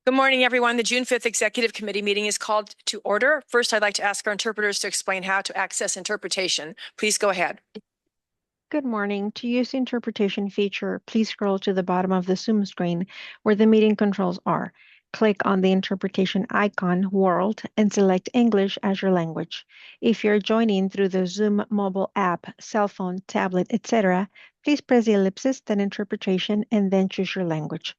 Good morning, everyone. The June 5th Executive Committee meeting is called to order. First, I'd like to ask our interpreters to explain how to access interpretation. Please go ahead. Good morning. To use the interpretation feature, please scroll to the bottom of the Zoom screen where the meeting controls are. Click on the interpretation icon, World, and select English as your language. If you're joining through the Zoom mobile app, cell phone, tablet, etc., please press the ellipsis, then interpretation, and then choose your language.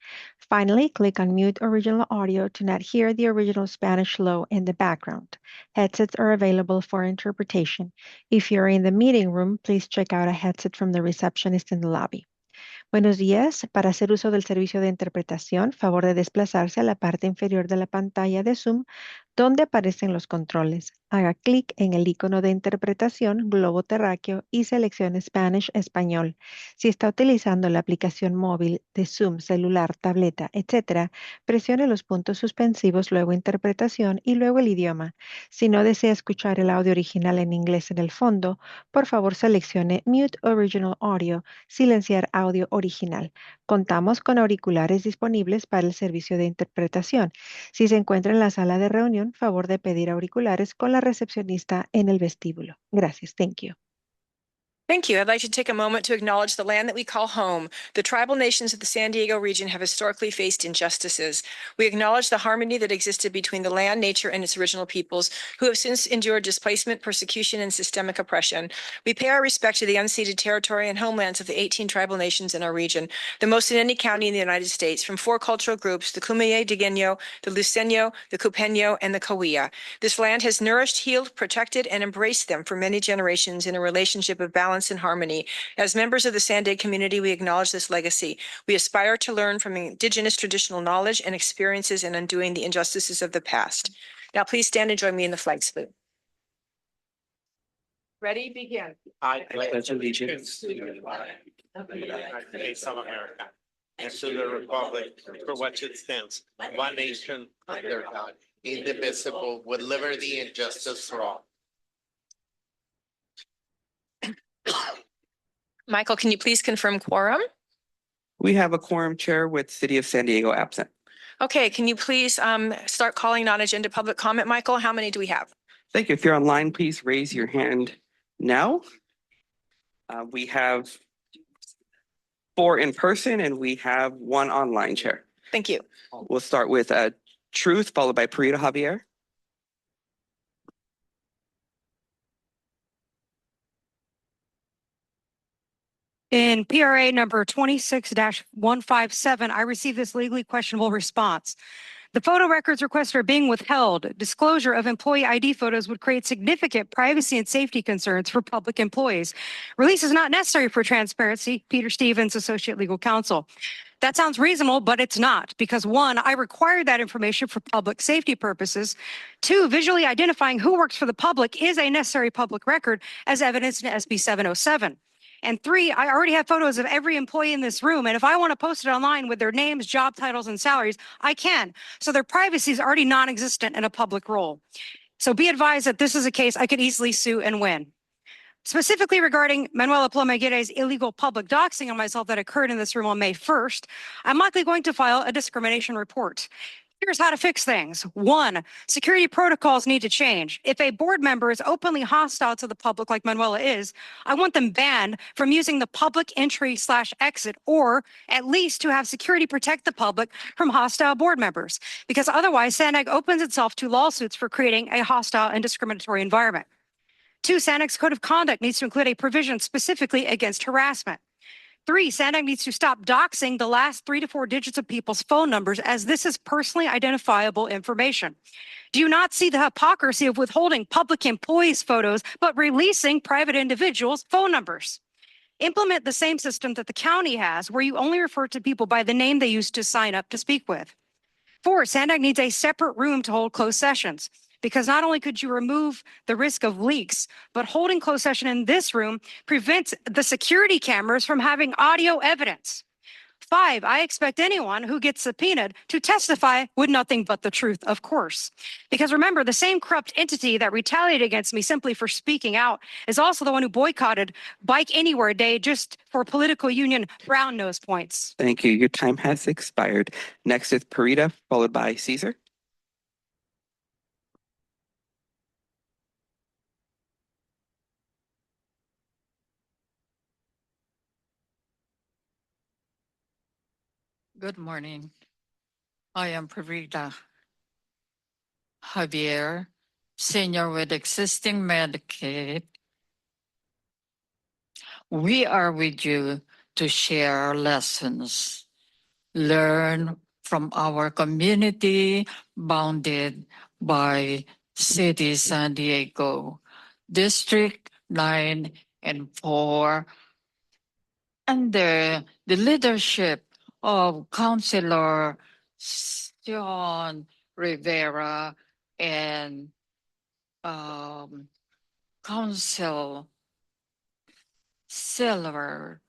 Finally, click on Mute Original Audio to not hear the original Spanish low in the background. Headsets are available for interpretation. If you're in the meeting room, please check out a headset from the receptionist in the lobby. Buenos días. Para hacer uso del servicio de interpretación, favor de desplazarse a la parte inferior de la pantalla de Zoom, donde aparecen los controles. Haga clic en el icono de interpretación, globo terráqueo, y seleccione Spanish Español. Si está utilizando la aplicación móvil de Zoom, celular, tableta, etc., presione los puntos suspensivos, luego interpretación y luego el idioma. Si no desea escuchar el audio original en inglés en el fondo, por favor seleccione Mute Original Audio, silenciar audio original. Contamos con auriculares disponibles para el servicio de interpretación. Si se encuentra en la sala de reunión, favor de pedir auriculares con la recepcionista en el vestíbulo. Gracias. Thank you. Thank you. I'd like to take a moment to acknowledge the land that we call home. The tribal nations of the San Diego region have historically faced injustices. We acknowledge the harmony that existed between the land, nature, and its original peoples, who have since endured displacement, persecution, and systemic oppression. We pay our respect to the unceded territory and homelands of the 18 tribal nations in our region, the most in any county in the United States, from 4 cultural groups, the Kumeyaay Digueño, the Luiseño, the Cupeño, and the Cahuilla. This land has nourished, healed, protected, and embraced them for many generations in a relationship of balance and harmony. As members of the SANDAG community, we acknowledge this legacy. We aspire to learn from indigenous traditional knowledge and experiences in undoing the injustices of the past. Now, please stand and join me in the flag salute. Ready? Begin. I pledge allegiance to the flag of the United States of America and to the republic for which it stands, one nation under God, indivisible, with liberty and justice for all. Michael, can you please confirm quorum? We have a quorum, Chair, with City of San Diego absent. Okay, can you please start calling non-agenda public comment, Michael? How many do we have? Thank you. If you're online, please raise your hand now. We have 4 in person and we have 1 online, Chair. Thank you. We'll start with Truth, followed by Prita Javier. In PRA number 26-157, I received this legally questionable response. The photo records requested are being withheld. Disclosure of employee ID photos would create significant privacy and safety concerns for public employees. Release is not necessary for transparency. Peter Stevens, Associate Legal Counsel. That sounds reasonable, but it's not, because 1, I required that information for public safety purposes. 2, visually identifying who works for the public is a necessary public record, as evidenced in SB 707. And 3, I already have photos of every employee in this room, and if I want to post it online with their names, job titles, and salaries, I can. So their privacy is already non-existent in a public role. So be advised that this is a case I could easily sue and win. Specifically regarding Manuela Plomeguere's illegal public doxing on myself that occurred in this room on May 1st, I'm likely going to file a discrimination report. Here's how to fix things. 1, security protocols need to change. If a board member is openly hostile to the public like Manuela is, I want them banned from using the public entry/exit, or at least to have security protect the public from hostile board members, because otherwise SANDAG opens itself to lawsuits for creating a hostile and discriminatory environment. 2, SANDAG's code of conduct needs to include a provision specifically against harassment. 3, SANDAG needs to stop doxing the last 3 to 4 digits of people's phone numbers, as this is personally identifiable information. Do you not see the hypocrisy of withholding public employees' photos, but releasing private individuals' phone numbers? Implement the same system that the county has, where you only refer to people by the name they used to sign up to speak with. 4, SANDAG needs a separate room to hold closed sessions, because not only could you remove the risk of leaks, but holding closed session in this room prevents the security cameras from having audio evidence. 5, I expect anyone who gets subpoenaed to testify with nothing but the truth, of course. Because remember, the same corrupt entity that retaliated against me simply for speaking out is also the one who boycotted Bike Anywhere Day just for political union brown nose points. Thank you. Your time has expired. Next is Parita, followed by Caesar. Good morning. I am Parita Javier, senior with existing Medicaid. We are with you to share lessons learned from our community bounded by City San Diego, District 9 and 4, under the leadership of Councilor Sean Rivera and Council Silver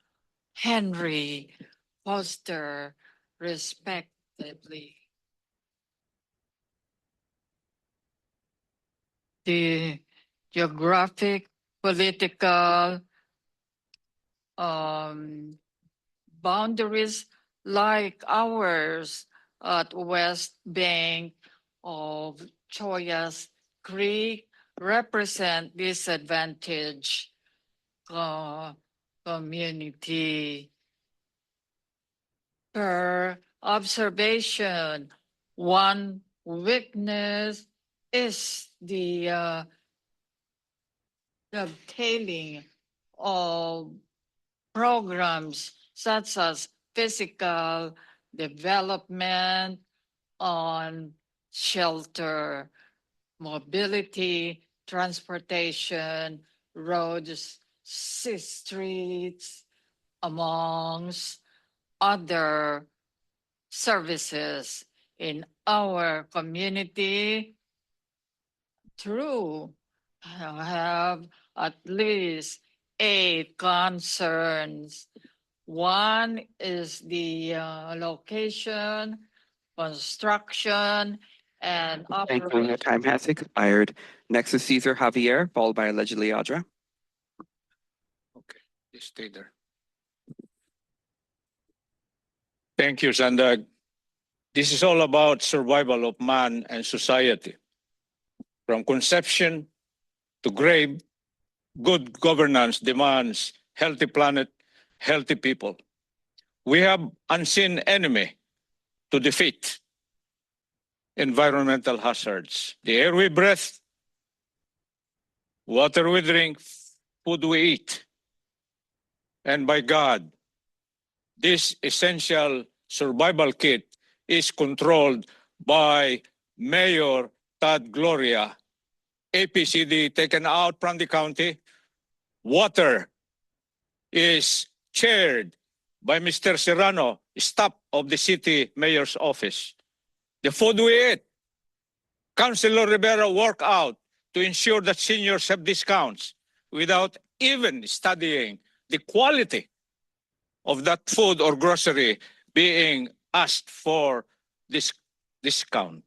Henry Foster, respectively. The geographic, political boundaries like ours at West Bank of Choyas Creek represent disadvantaged community. Per observation, one weakness is the dovetailing of programs such as physical development on shelter, mobility, transportation, roads, streets, amongst other services in our community. True, have at least 8 concerns. One is the location, construction, and Thank you. operation. Your time has expired. Next is Caesar Javier, followed by allegedly Audra. Okay, just stay there. Thank you, SANDAG. This is all about survival of man and society. From conception to grave, good governance demands healthy planet, healthy people. We have unseen enemy to defeat: environmental hazards, the air we breathe, water we drink, food we eat. And by God, this essential survival kit is controlled by Mayor Todd Gloria. APCD taken out from the county. Water is chaired by Mr. Serrano, staff of the city mayor's office. The food we eat, Councilor Rivera worked out to ensure that seniors have discounts without even studying the quality of that food or grocery being asked for this discount.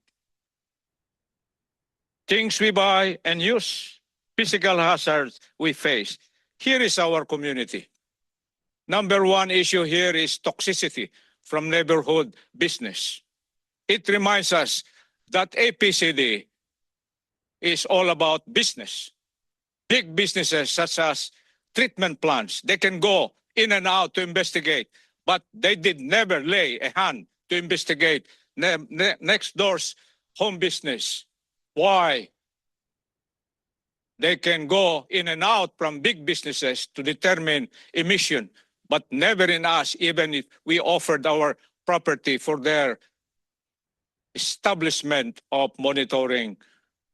Things we buy and use, physical hazards we face. Here is our community. Number one issue here is toxicity from neighborhood business. It reminds us that APCD is all about business. Big businesses such as treatment plants, they can go in and out to investigate, but they did never lay a hand to investigate next door's home business. Why? They can go in and out from big businesses to determine emission, but never in us, even if we offered our property for their establishment of monitoring,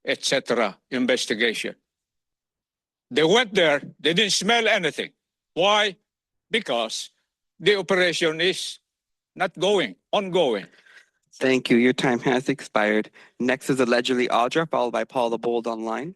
etc., investigation. They went there, they didn't smell anything. Why? Because the operation is not ongoing. Thank you. Your time has expired. Next is allegedly Audra, followed by Paul the Bold online.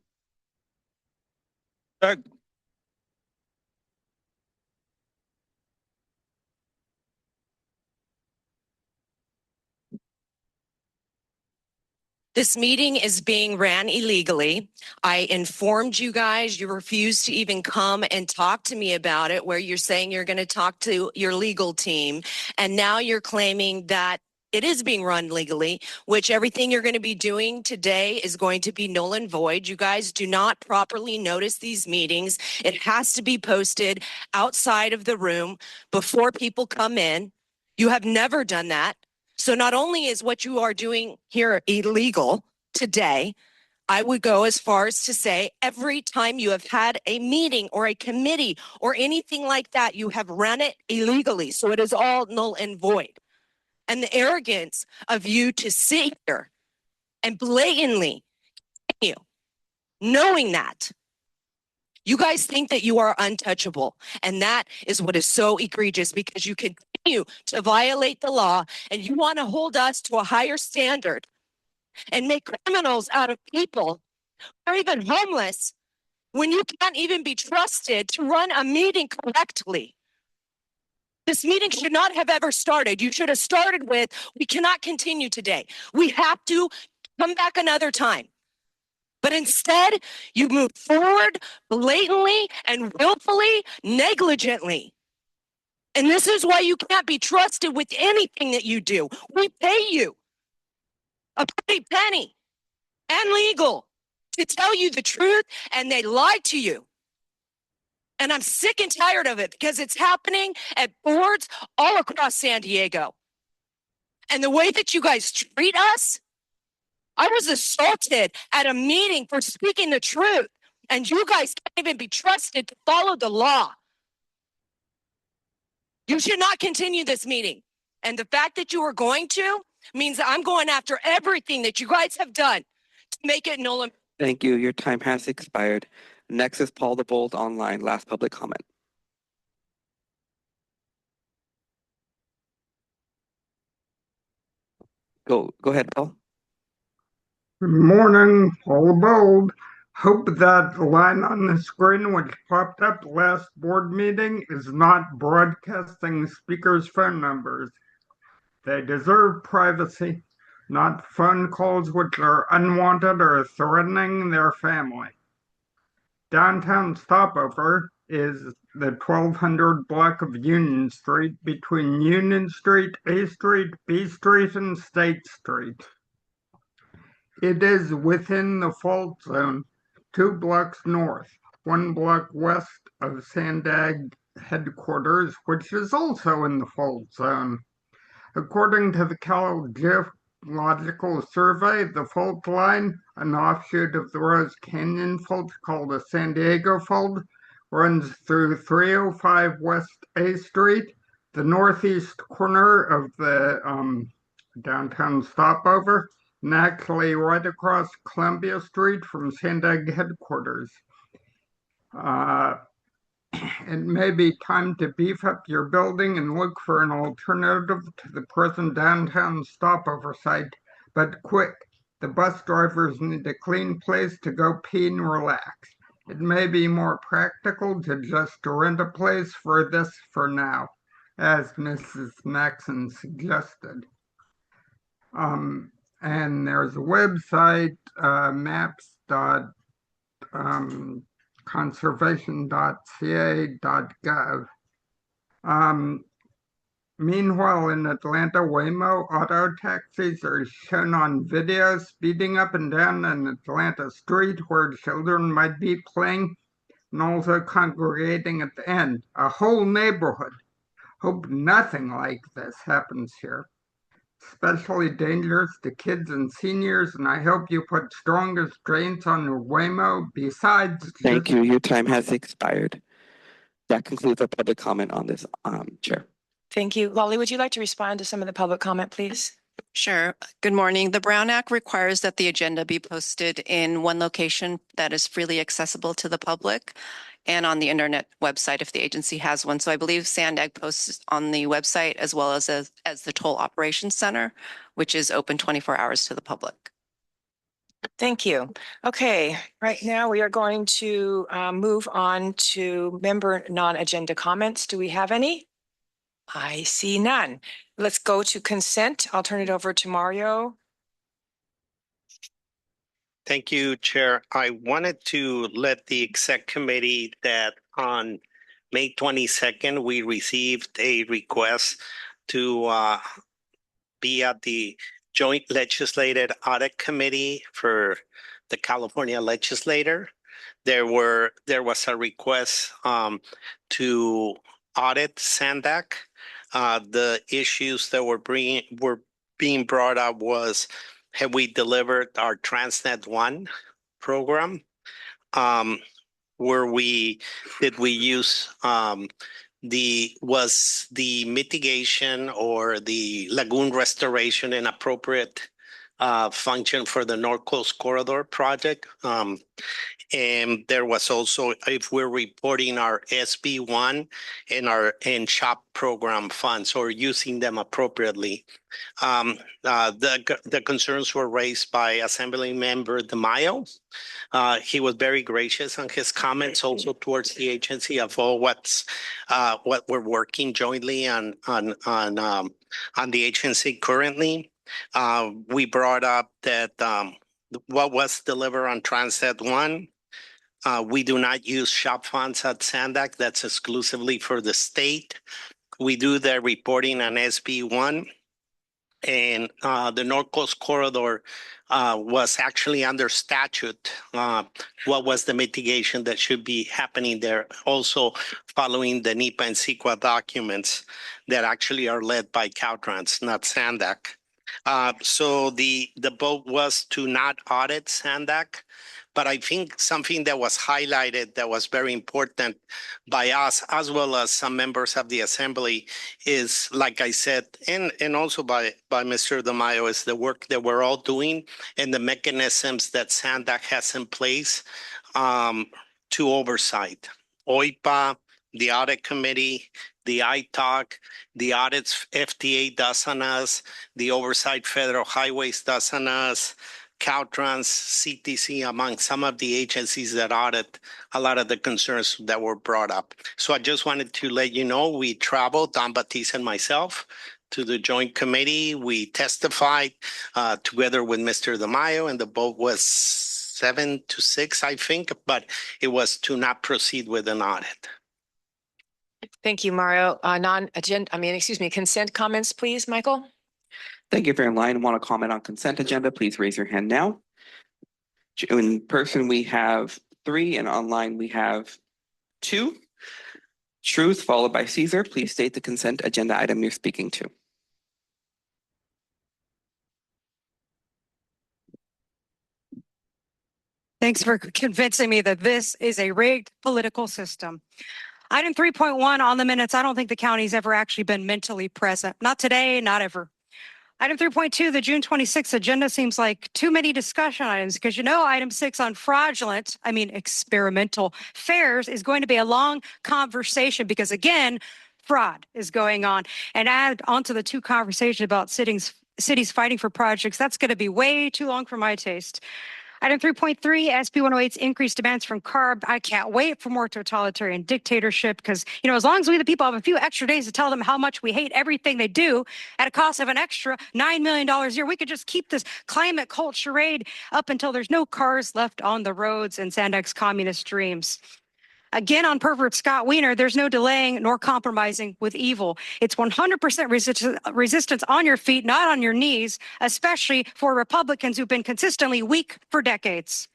This meeting is being ran illegally. I informed you guys, you refused to even come and talk to me about it, where you're saying you're going to talk to your legal team. And now you're claiming that it is being run legally, which everything you're going to be doing today is going to be null and void. You guys do not properly notice these meetings. It has to be posted outside of the room before people come in. You have never done that. So not only is what you are doing here illegal today, I would go as far as to say every time you have had a meeting or a committee or anything like that, you have run it illegally. So it is all null and void. And the arrogance of you to sit here and blatantly, knowing that, you guys think that you are untouchable. And that is what is so egregious, because you continue to violate the law and you want to hold us to a higher standard and make criminals out of people who are even homeless when you can't even be trusted to run a meeting correctly. This meeting should not have ever started. You should have started with, we cannot continue today. We have to come back another time. But instead, you move forward blatantly and willfully, negligently. And this is why you can't be trusted with anything that you do. We pay you a pretty penny and legal to tell you the truth, and they lie to you. And I'm sick and tired of it, because it's happening at boards all across San Diego. And the way that you guys treat us, I was assaulted at a meeting for speaking the truth, and you guys can't even be trusted to follow the law. You should not continue this meeting. And the fact that you are going to means that I'm going after everything that you guys have done to make it null and. Thank you. Your time has expired. Next is Paul the Bold online. Last public comment. Go ahead, Paul. Good morning, Paul Bold. Hope that the line on the screen which popped up last board meeting is not broadcasting speakers' phone numbers. They deserve privacy, not phone calls which are unwanted or threatening their family. Downtown Stopover is the 1200 block of Union Street between Union Street, A Street, B Street, and State Street. It is within the fault zone, 2 blocks north, 1 block west of SANDAG headquarters, which is also in the fault zone. According to the Cal Geological Survey, the fault line, an offshoot of the Rose Canyon Fault called the San Diego Fault, runs through 305 West A Street, the northeast corner of the downtown Stopover, and actually right across Columbia Street from SANDAG headquarters. It may be time to beef up your building and look for an alternative to the present downtown Stopover site, but quick. The bus drivers need a clean place to go pee and relax. It may be more practical to just rent a place for this for now, as Mrs. Maxon suggested. And there's a website, maps.conservation.ca.gov. Meanwhile, in Atlanta, Waymo auto taxis are shown on video speeding up and down an Atlanta street where children might be playing and also congregating at the end. A whole neighborhood. Hope nothing like this happens here. Especially dangerous to kids and seniors, and I hope you put stronger restraints on Waymo besides. Thank you. Your time has expired. That concludes our public comment on this, Chair. Thank you. Lolly, would you like to respond to some of the public comment, please? Sure. Good morning. The Brown Act requires that the agenda be posted in one location that is freely accessible to the public and on the internet website if the agency has one. So I believe SANDAG posts on the website as well as the Toll Operations Center, which is open 24 hours to the public. Thank you. Okay, right now we are going to move on to member non-agenda comments. Do we have any? I see none. Let's go to consent. I'll turn it over to Mario. Thank you, Chair. I wanted to let the exec committee that on May 22nd, we received a request to be at the Joint Legislative Audit Committee for the California Legislature. There was a request to audit SANDAG. The issues that were being brought up was, have we delivered our Transnet One program? Did we use was the mitigation or the lagoon restoration an appropriate function for the North Coast Corridor project? And there was also, if we're reporting our SB1 and SHOP program funds or using them appropriately. The concerns were raised by Assembly Member DeMaio. He was very gracious on his comments also towards the agency of all what we're working jointly on the agency currently. We brought up that what was delivered on Transnet One. We do not use SHOP funds at SANDAG. That's exclusively for the state. We do the reporting on SB1. And the North Coast Corridor was actually under statute. What was the mitigation that should be happening there? Also following the NEPA and CEQA documents that actually are led by Caltrans, not SANDAG. So the vote was to not audit SANDAG. But I think something that was highlighted that was very important by us, as well as some members of the Assembly, is, like I said, and also by Mr. DeMaio, is the work that we're all doing and the mechanisms that SANDAG has in place to oversight. OIPA, the Audit Committee, the ITAC, the audits FTA does on us, the Oversight Federal Highways does on us, Caltrans, CTC, among some of the agencies that audit a lot of the concerns that were brought up. So I just wanted to let you know, we traveled, Don Batiste and myself, to the Joint Committee. We testified together with Mr. DeMaio, and the vote was 7-6, I think, but it was to not proceed with an audit. Thank you, Mario. Consent comments, please, Michael. Thank you. If you're in line and want to comment on consent agenda, please raise your hand now. In person, we have 3, and online we have 2. Truth, followed by Caesar. Please state the consent agenda item you're speaking to. Thanks for convincing me that this is a rigged political system. Item 3.1 on the minutes, I don't think the county's ever actually been mentally present. Not today, not ever. Item 3.2, the June 26th agenda seems like too many discussion items because item 6 on experimental fairs is going to be a long conversation because again, fraud is going on. And add onto the 2 conversations about cities fighting for projects, that's going to be way too long for my taste. Item 3.3, SB 108's increased demands from CARB. I can't wait for more totalitarian dictatorship because, as long as we the people have a few extra days to tell them how much we hate everything they do at a cost of an extra $9 million a year, we could just keep this climate cult charade up until there's no cars left on the roads and SANDAG's communist dreams. Again, on pervert Scott Wiener, there's no delaying nor compromising with evil. It's 100% resistance on your feet, not on your knees, especially for Republicans who've been consistently weak for decades.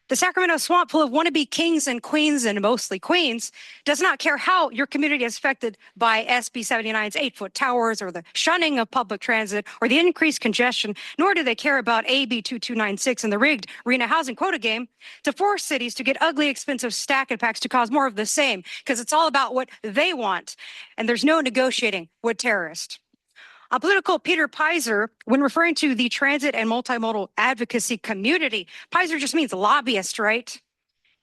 The Sacramento swamp full of wannabe kings and queens, and mostly queens, does not care how your community is affected by SB 79's 8-foot towers or the shunning of public transit or the increased congestion, nor do they care about AB 2296 and the rigged RHNA housing quota game to force cities to get ugly, expensive stack and packs to cause more of the same, because it's all about what they want, and there's no negotiating with terrorists. A political Peter Pizer, when referring to the transit and multimodal advocacy community, Pizer just means lobbyist, right?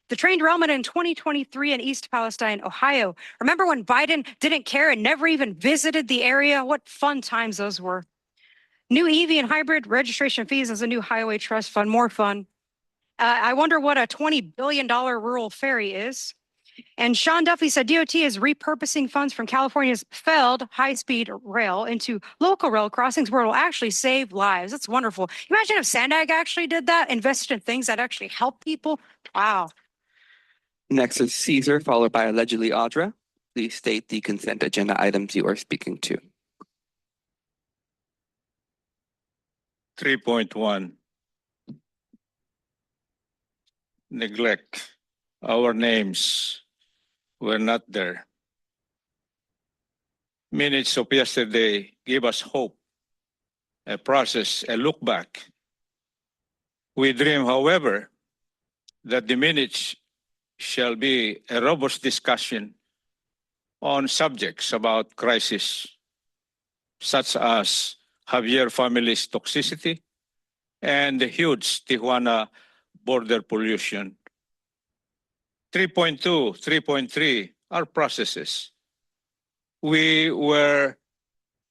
The train derailment in 2023 in East Palestine, Ohio. Remember when Biden didn't care and never even visited the area? What fun times those were. New EV and hybrid registration fees as a new highway trust fund, more fun. I wonder what a $20 billion rural ferry is. And Sean Duffy said DOT is repurposing funds from California's failed high-speed rail into local rail crossings where it will actually save lives. That's wonderful. Imagine if SANDAG actually did that, invested in things that actually help people. Wow. Next is Caesar, followed by allegedly Audra. Please state the consent agenda items you are speaking to. 3.1. Neglect. Our names were not there. Minutes of yesterday give us hope, a process, a look back. We dream, however, that the minutes shall be a robust discussion on subjects about crisis, such as Javier family's toxicity and the huge Tijuana border pollution. 3.2, 3.3 are processes. We were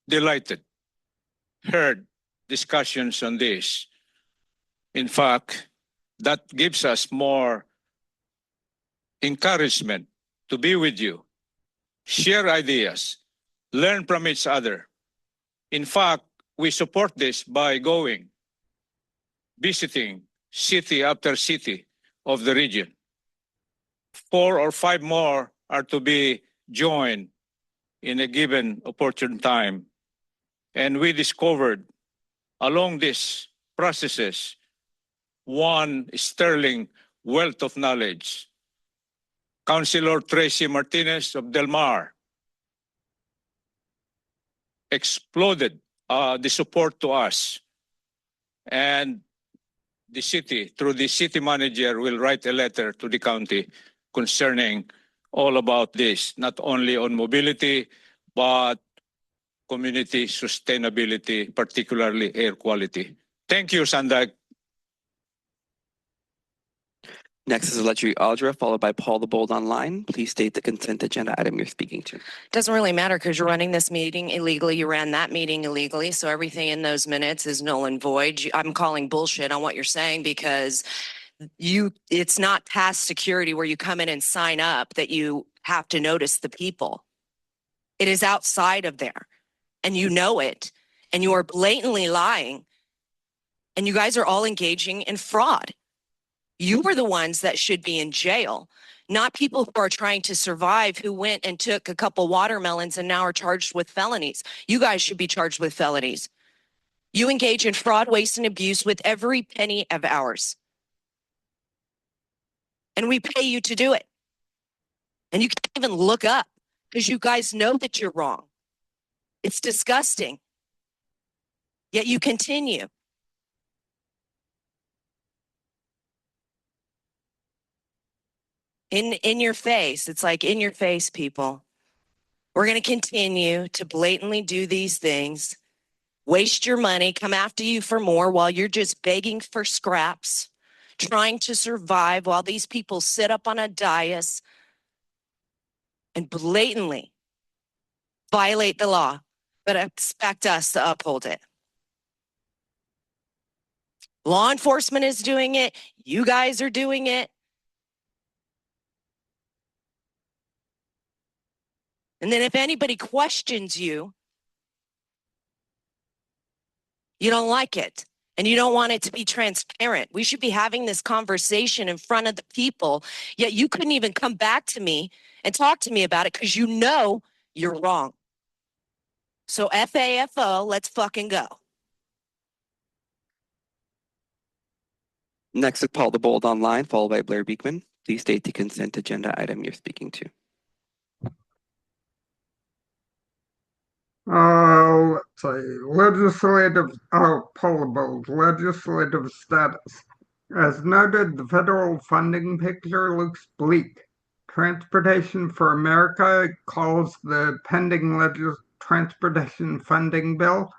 delighted, heard discussions on this. In fact, that gives us more encouragement to be with you, share ideas, learn from each other. In fact, we support this by going, visiting city after city of the region. 4 or 5 more are to be joined in a given opportune time. And we discovered along these processes one sterling wealth of knowledge. Councilor Tracy Martinez of Del Mar exploded the support to us, and the city, through the city manager, will write a letter to the county concerning all about this, not only on mobility, but community sustainability, particularly air quality. Thank you, Sandag. Next is allegedly Audra, followed by Paul the Bold online. Please state the consent agenda item you're speaking to. Doesn't really matter because you're running this meeting illegally. You ran that meeting illegally. So everything in those minutes is null and void. I'm calling bullshit on what you're saying because it's not past security where you come in and sign up that you have to notice the people. It is outside of there, and you know it, and you are blatantly lying, and you guys are all engaging in fraud. You are the ones that should be in jail, not people who are trying to survive, who went and took a couple watermelons and now are charged with felonies. You guys should be charged with felonies. You engage in fraud, waste, and abuse with every penny of ours. And we pay you to do it. And you can't even look up because you guys know that you're wrong. It's disgusting. Yet you continue. In your face. It's like in your face, people. We're going to continue to blatantly do these things, waste your money, come after you for more while you're just begging for scraps, trying to survive while these people sit up on a dais and blatantly violate the law, but expect us to uphold it. Law enforcement is doing it. You guys are doing it. And then if anybody questions you, you don't like it and you don't want it to be transparent. We should be having this conversation in front of the people, yet you couldn't even come back to me and talk to me about it because you know you're wrong. So FAFO, let's fucking go. Next is Paul the Bold online, followed by Blair Beekman. Please state the consent agenda item you're speaking to. Let's see, legislative status. As noted, the federal funding picture looks bleak. Transportation for America calls the pending transportation funding bill,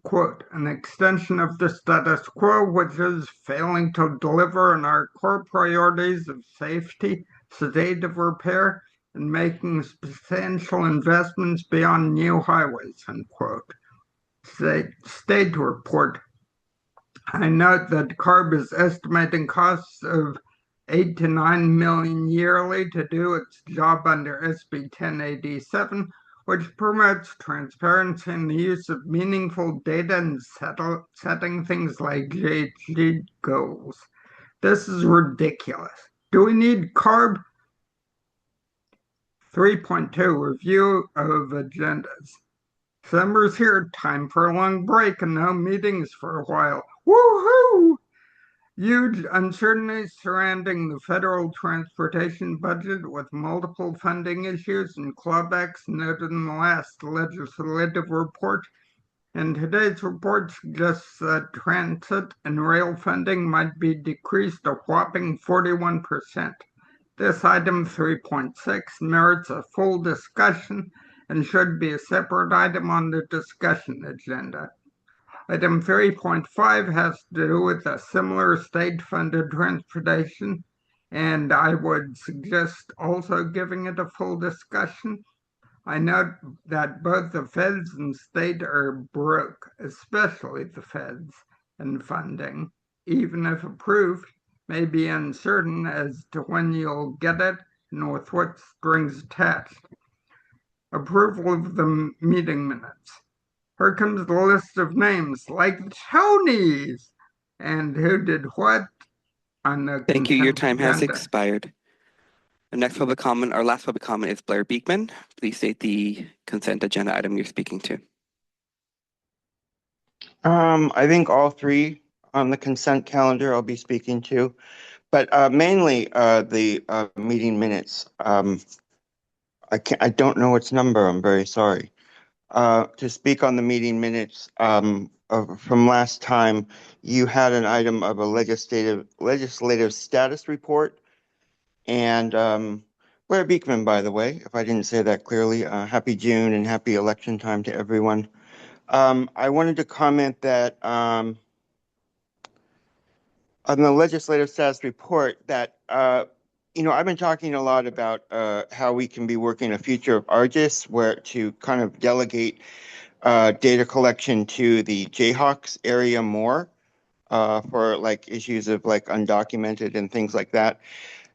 quote, an extension of the status quo, which is failing to deliver on our core priorities of safety, sedative repair, and making substantial investments beyond new highways, unquote. State report. I note that CARB is estimating costs of 8 to 9 million yearly to do its job under SB 1087, which promotes transparency in the use of meaningful data and setting things like GHG goals. This is ridiculous. Do we need CARB? 3.2, review of agendas. Summer's here, time for a long break and no meetings for a while. Woohoo! Huge uncertainty surrounding the federal transportation budget with multiple funding issues and clawbacks noted in the last legislative report. And today's report suggests that transit and rail funding might be decreased a whopping 41%. This item 3.6 merits a full discussion and should be a separate item on the discussion agenda. Item 3.5 has to do with a similar state-funded transportation, and I would suggest also giving it a full discussion. I note that both the feds and state are broke, especially the feds, in funding. Even if approved, may be uncertain as to when you'll get it and with what strings attached. Approval of the meeting minutes. Here comes the list of names, like Tony's, and who did what on the Thank you. Your consent time has agenda. expired. The next public comment, our last public comment is Blair Beekman. Please state the consent agenda item you're speaking to. I think all three on the consent calendar I'll be speaking to, but mainly the meeting minutes. I don't know its number. I'm very sorry. To speak on the meeting minutes from last time, you had an item of a legislative status report. And Blair Beekman, by the way, if I didn't say that clearly, happy June and happy election time to everyone. I wanted to comment that on the legislative status report that, I've been talking a lot about how we can be working a future of ARGIS where to kind of delegate data collection to the Jayhawks area more for like issues of like undocumented and things like that.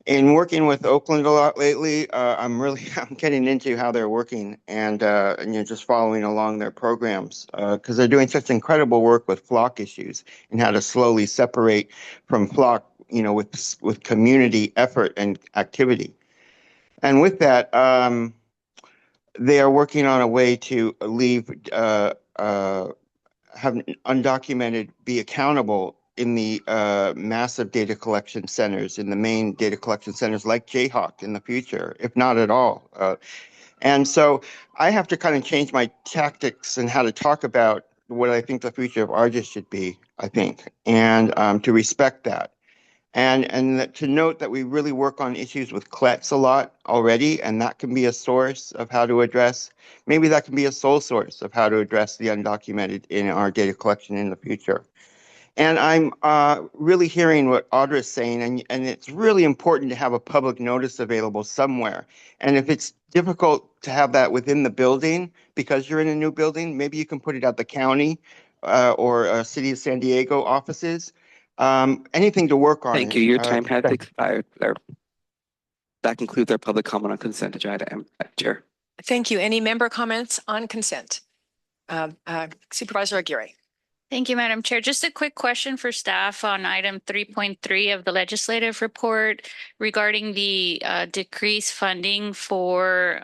In working with Oakland a lot lately, I'm getting into how they're working and just following along their programs because they're doing such incredible work with flock issues and how to slowly separate from flock, with community effort and activity. And with that, they are working on a way to leave have undocumented be accountable in the massive data collection centers, in the main data collection centers like Jayhawk in the future, if not at all. And so I have to kind of change my tactics and how to talk about what I think the future of ARGIS should be, I think, and to respect that. And to note that we really work on issues with CLETs a lot already, and that can be a source of how to address, maybe that can be a sole source of how to address the undocumented in our data collection in the future. And I'm really hearing what Audra is saying, and it's really important to have a public notice available somewhere. And if it's difficult to have that within the building because you're in a new building, maybe you can put it at the county or City of San Diego offices. Anything to work on. Thank you. Your time has expired, Blair. That concludes our public comment on consent agenda, Chair. Thank you. Any member comments on consent? Supervisor Aguirre. Thank you, Madam Chair. Just a quick question for staff on item 3.3 of the legislative report regarding the decreased funding for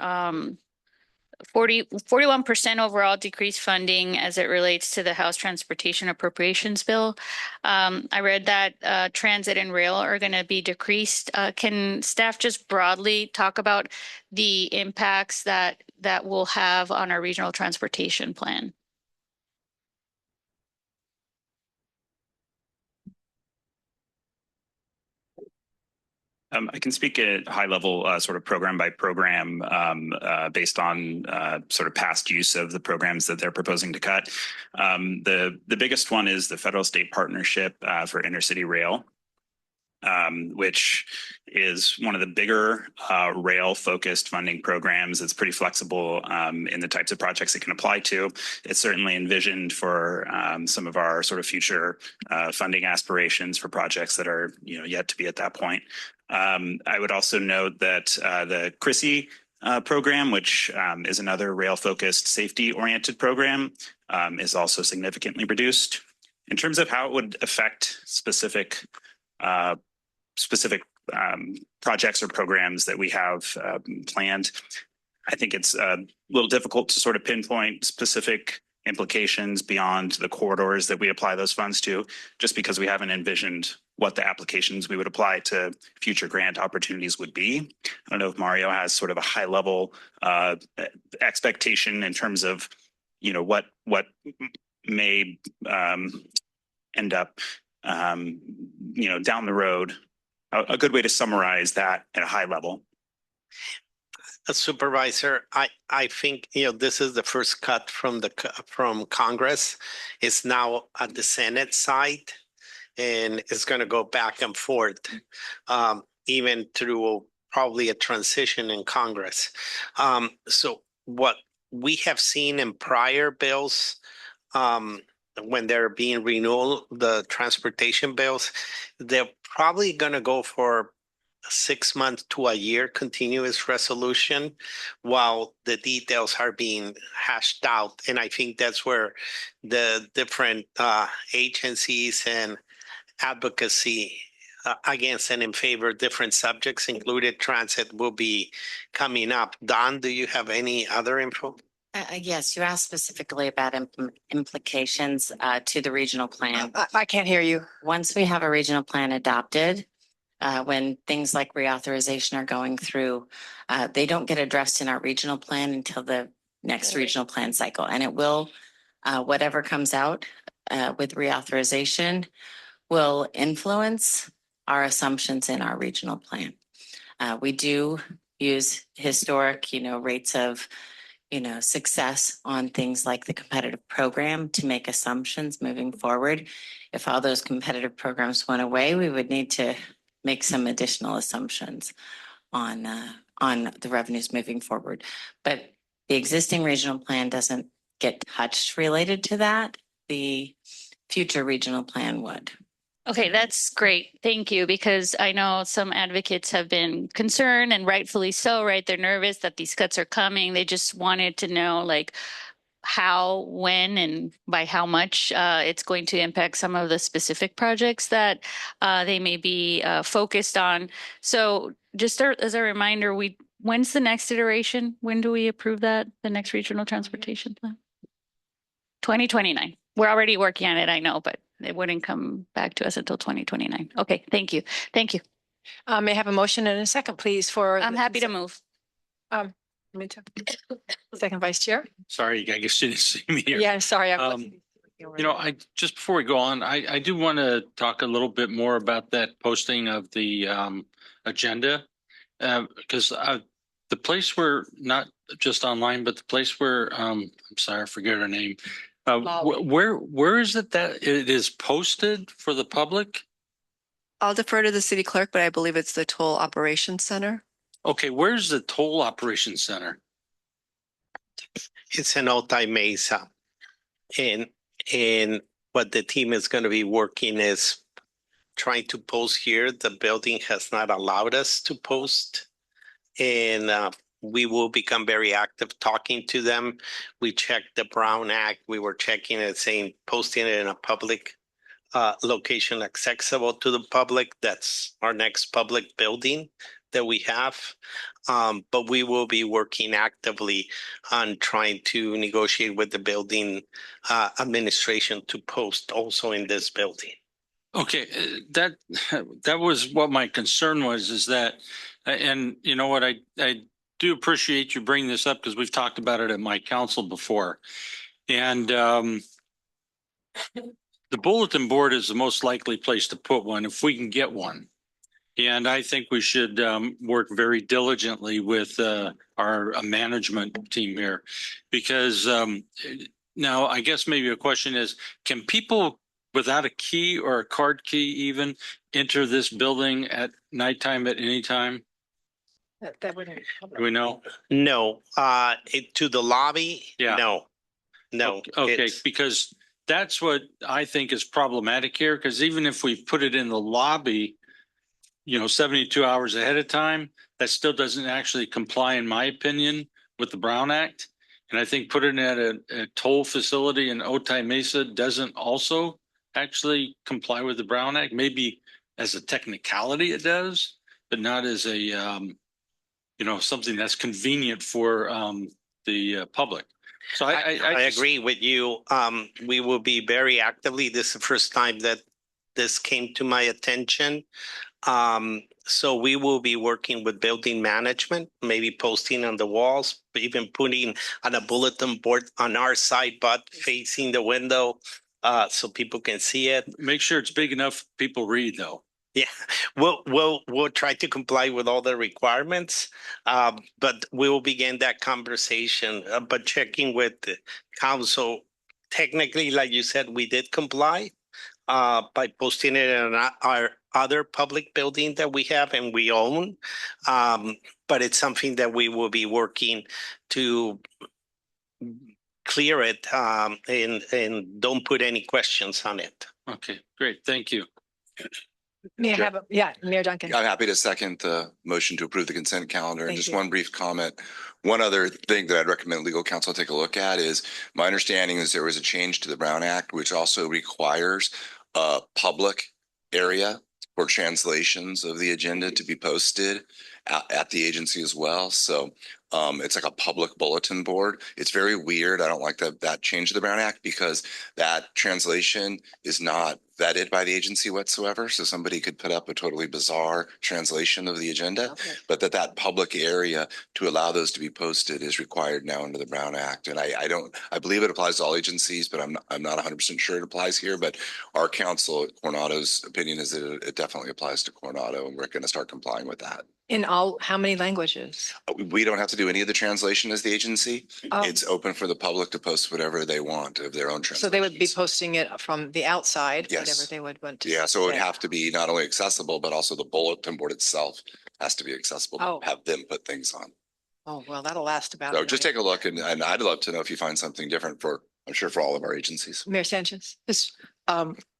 41% overall decreased funding as it relates to the House Transportation Appropriations Bill. I read that transit and rail are going to be decreased. Can staff just broadly talk about the impacts that will have on our regional transportation plan? I can speak at high level, sort of program by program, based on sort of past use of the programs that they're proposing to cut. The biggest one is the federal state partnership for intercity rail, which is one of the bigger rail focused funding programs. It's pretty flexible in the types of projects it can apply to. It's certainly envisioned for some of our sort of future funding aspirations for projects that are yet to be at that point. I would also note that the CRISI program, which is another rail-focused safety-oriented program, is also significantly reduced. In terms of how it would affect specific projects or programs that we have planned, I think it's a little difficult to sort of pinpoint specific implications beyond the corridors that we apply those funds to, just because we haven't envisioned what the applications we would apply to future grant opportunities would be. I don't know if Mario has sort of a high level expectation in terms of, you know, what may end up, you know, down the road. A good way to summarize that at a high level. Supervisor, I think, you know, this is the first cut from Congress. It's now at the Senate side, and it's going to go back and forth, even through probably a transition in Congress. So what we have seen in prior bills, when they're being renewed, the transportation bills, they're probably going to go for 6 months to a year continuous resolution while the details are being hashed out. And I think that's where the different agencies and advocacy against and in favor of different subjects, included transit, will be coming up. Don, do you have any other info? Yes, you asked specifically about implications to the regional plan. I can't hear you. Once we have a regional plan adopted, when things like reauthorization are going through, they don't get addressed in our regional plan until the next regional plan cycle. And it will, whatever comes out with reauthorization will influence our assumptions in our regional plan. We do use historic, you know, rates of, you know, success on things like the competitive program to make assumptions moving forward. If all those competitive programs went away, we would need to make some additional assumptions on the revenues moving forward. But the existing regional plan doesn't get touched related to that. The future regional plan would. Okay, that's great. Thank you, because I know some advocates have been concerned, and rightfully so, right? They're nervous that these cuts are coming. They just wanted to know, like, how, when, and by how much it's going to impact some of the specific projects that they may be focused on. So just as a reminder, when's the next iteration? When do we approve that, the next regional transportation plan? 2029. We're already working on it, I know, but it wouldn't come back to us until 2029. Okay, thank you. Thank you. May I have a motion and a second, please, for? I'm happy to move. Me too. Second Vice Chair. Sorry, I guess you didn't see me here. Yeah, sorry. You know, just before we go on, I do want to talk a little bit more about that posting of the agenda, because the place where, not just online, but the place where I'm sorry, I forget her name. Where is it that it is posted for the public? I'll defer to the city clerk, but I believe it's the Toll Operations Center. Okay, where's the Toll Operations Center? It's in Otay Mesa. And what the team is going to be working is trying to post here. The building has not allowed us to post. And we will become very active talking to them. We checked the Brown Act. We were checking it, saying posting it in a public location accessible to the public. That's our next public building that we have. But we will be working actively on trying to negotiate with the building administration to post also in this building. Okay, that was what my concern was, is that, and you know what, I do appreciate you bringing this up because we've talked about it at my council before. And the bulletin board is the most likely place to put one if we can get one. And I think we should work very diligently with our management team here, because now I guess maybe a question is, can people without a key or a card key even enter this building at nighttime at any time? That wouldn't. Do we know? No, to the lobby. Yeah. No. Okay, because that's what I think is problematic here, because even if we put it in the lobby, 72 hours ahead of time, that still doesn't actually comply, in my opinion, with the Brown Act. And I think putting it at a toll facility in Otay Mesa doesn't also actually comply with the Brown Act. Maybe as a technicality it does, but not as a, something that's convenient for the public. So I agree with you. We will be very actively, this is the first time that this came to my attention. So we will be working with building management, maybe posting on the walls, even putting on a bulletin board on our side, but facing the window, so people can see it. Make sure it's big enough people read, though. Yeah, we'll try to comply with all the requirements, but we will begin that conversation. But checking with the council, technically, like you said, we did comply by posting it in our other public building that we have and we own. But it's something that we will be working to clear it and don't put any questions on it. Okay, great. Thank you. May I have Mayor Duncan. I'm happy to second the motion to approve the consent calendar. And Thank just you. one brief comment. One other thing that I'd recommend legal counsel take a look at is my understanding is there was a change to the Brown Act, which also requires a public area for translations of the agenda to be posted at the agency as well. So it's like a public bulletin board. It's very weird. I don't like that change to the Brown Act because that translation is not vetted by the agency whatsoever. So somebody could put up a totally bizarre translation of the agenda, but that public area to allow those to be posted is required now under the Brown Act. And I believe it applies to all agencies, but I'm not 100% sure it applies here. But our counsel at Coronado's opinion is that it definitely applies to Coronado, and we're going to start complying with that. In how many languages? We don't have to do any of the translation as the agency. Oh. It's open for the public to post whatever they want of their own translation. So they would be posting it from the outside, Yes. whatever they would want to. Yeah, so it would say. have to be not only accessible, but also the bulletin board itself has to be accessible to have them put things on. Oh, well, that'll last about. So just take a look, and I'd love to know if you find something different I'm sure for all of our agencies. Mayor Sanchez.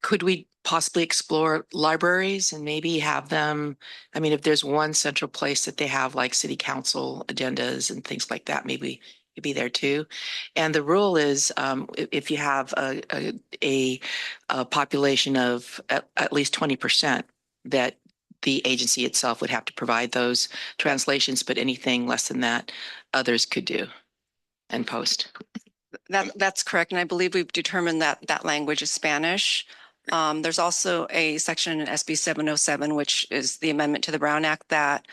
Could we possibly explore libraries and maybe have them, I mean, if there's one central place that they have like city council agendas and things like that, maybe it'd be there too. And the rule is if you have a population of at least 20%, that the agency itself would have to provide those translations, but anything less than that, others could do and post. That's correct. And I believe we've determined that that language is Spanish. There's also a section in SB 707, which is the amendment to the Brown Act that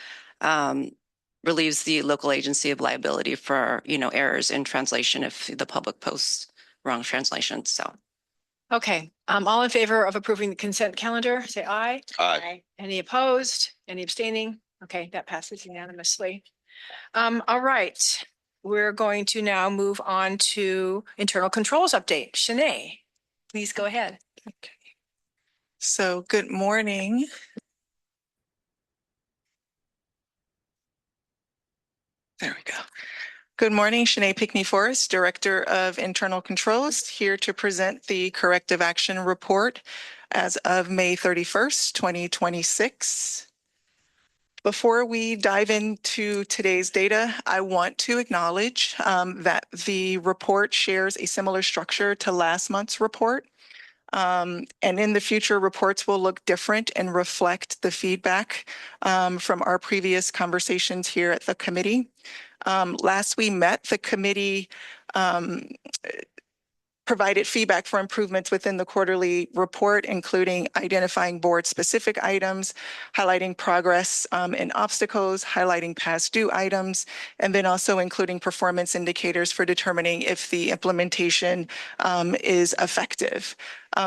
relieves the local agency of liability for, errors in translation if the public posts wrong translations. So. Okay, all in favor of approving the consent calendar, say aye. Aye. Any opposed? Any abstaining? Okay, that passes unanimously. All right, we're going to now move on to internal controls update. Shanae, please go ahead. Okay. So good morning. There we go. Good morning, Shanae Pickney-Forrest, Director of Internal Controls, here to present the Corrective Action Report as of May 31st, 2026. Before we dive into today's data, I want to acknowledge that the report shares a similar structure to last month's report. And in the future, reports will look different and reflect the feedback from our previous conversations here at the committee. Last we met, the committee provided feedback for improvements within the quarterly report, including identifying board-specific items, highlighting progress and obstacles, highlighting past due items, and then also including performance indicators for determining if the implementation is effective.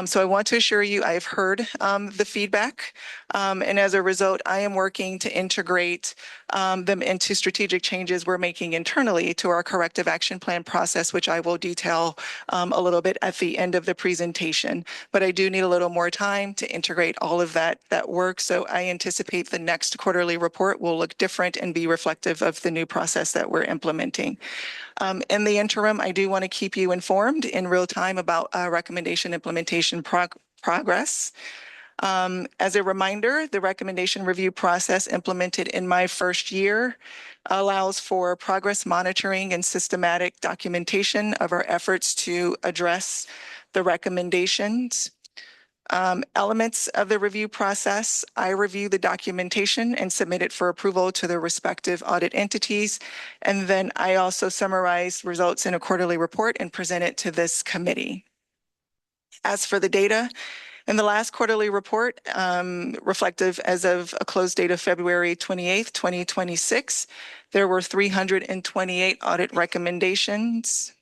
So I want to assure you I have heard the feedback, and as a result, I am working to integrate them into strategic changes we're making internally to our corrective action plan process, which I will detail a little bit at the end of the presentation. But I do need a little more time to integrate all of that work, so I anticipate the next quarterly report will look different and be reflective of the new process that we're implementing. In the interim, I do want to keep you informed in real time about recommendation implementation progress. As a reminder, the recommendation review process implemented in my first year allows for progress monitoring and systematic documentation of our efforts to address the recommendations. Elements of the review process, I review the documentation and submit it for approval to the respective audit entities. And then I also summarize results in a quarterly report and present it to this committee. As for the data, in the last quarterly report, reflective as of a close date of February 28th, 2026, there were 328 audit recommendations.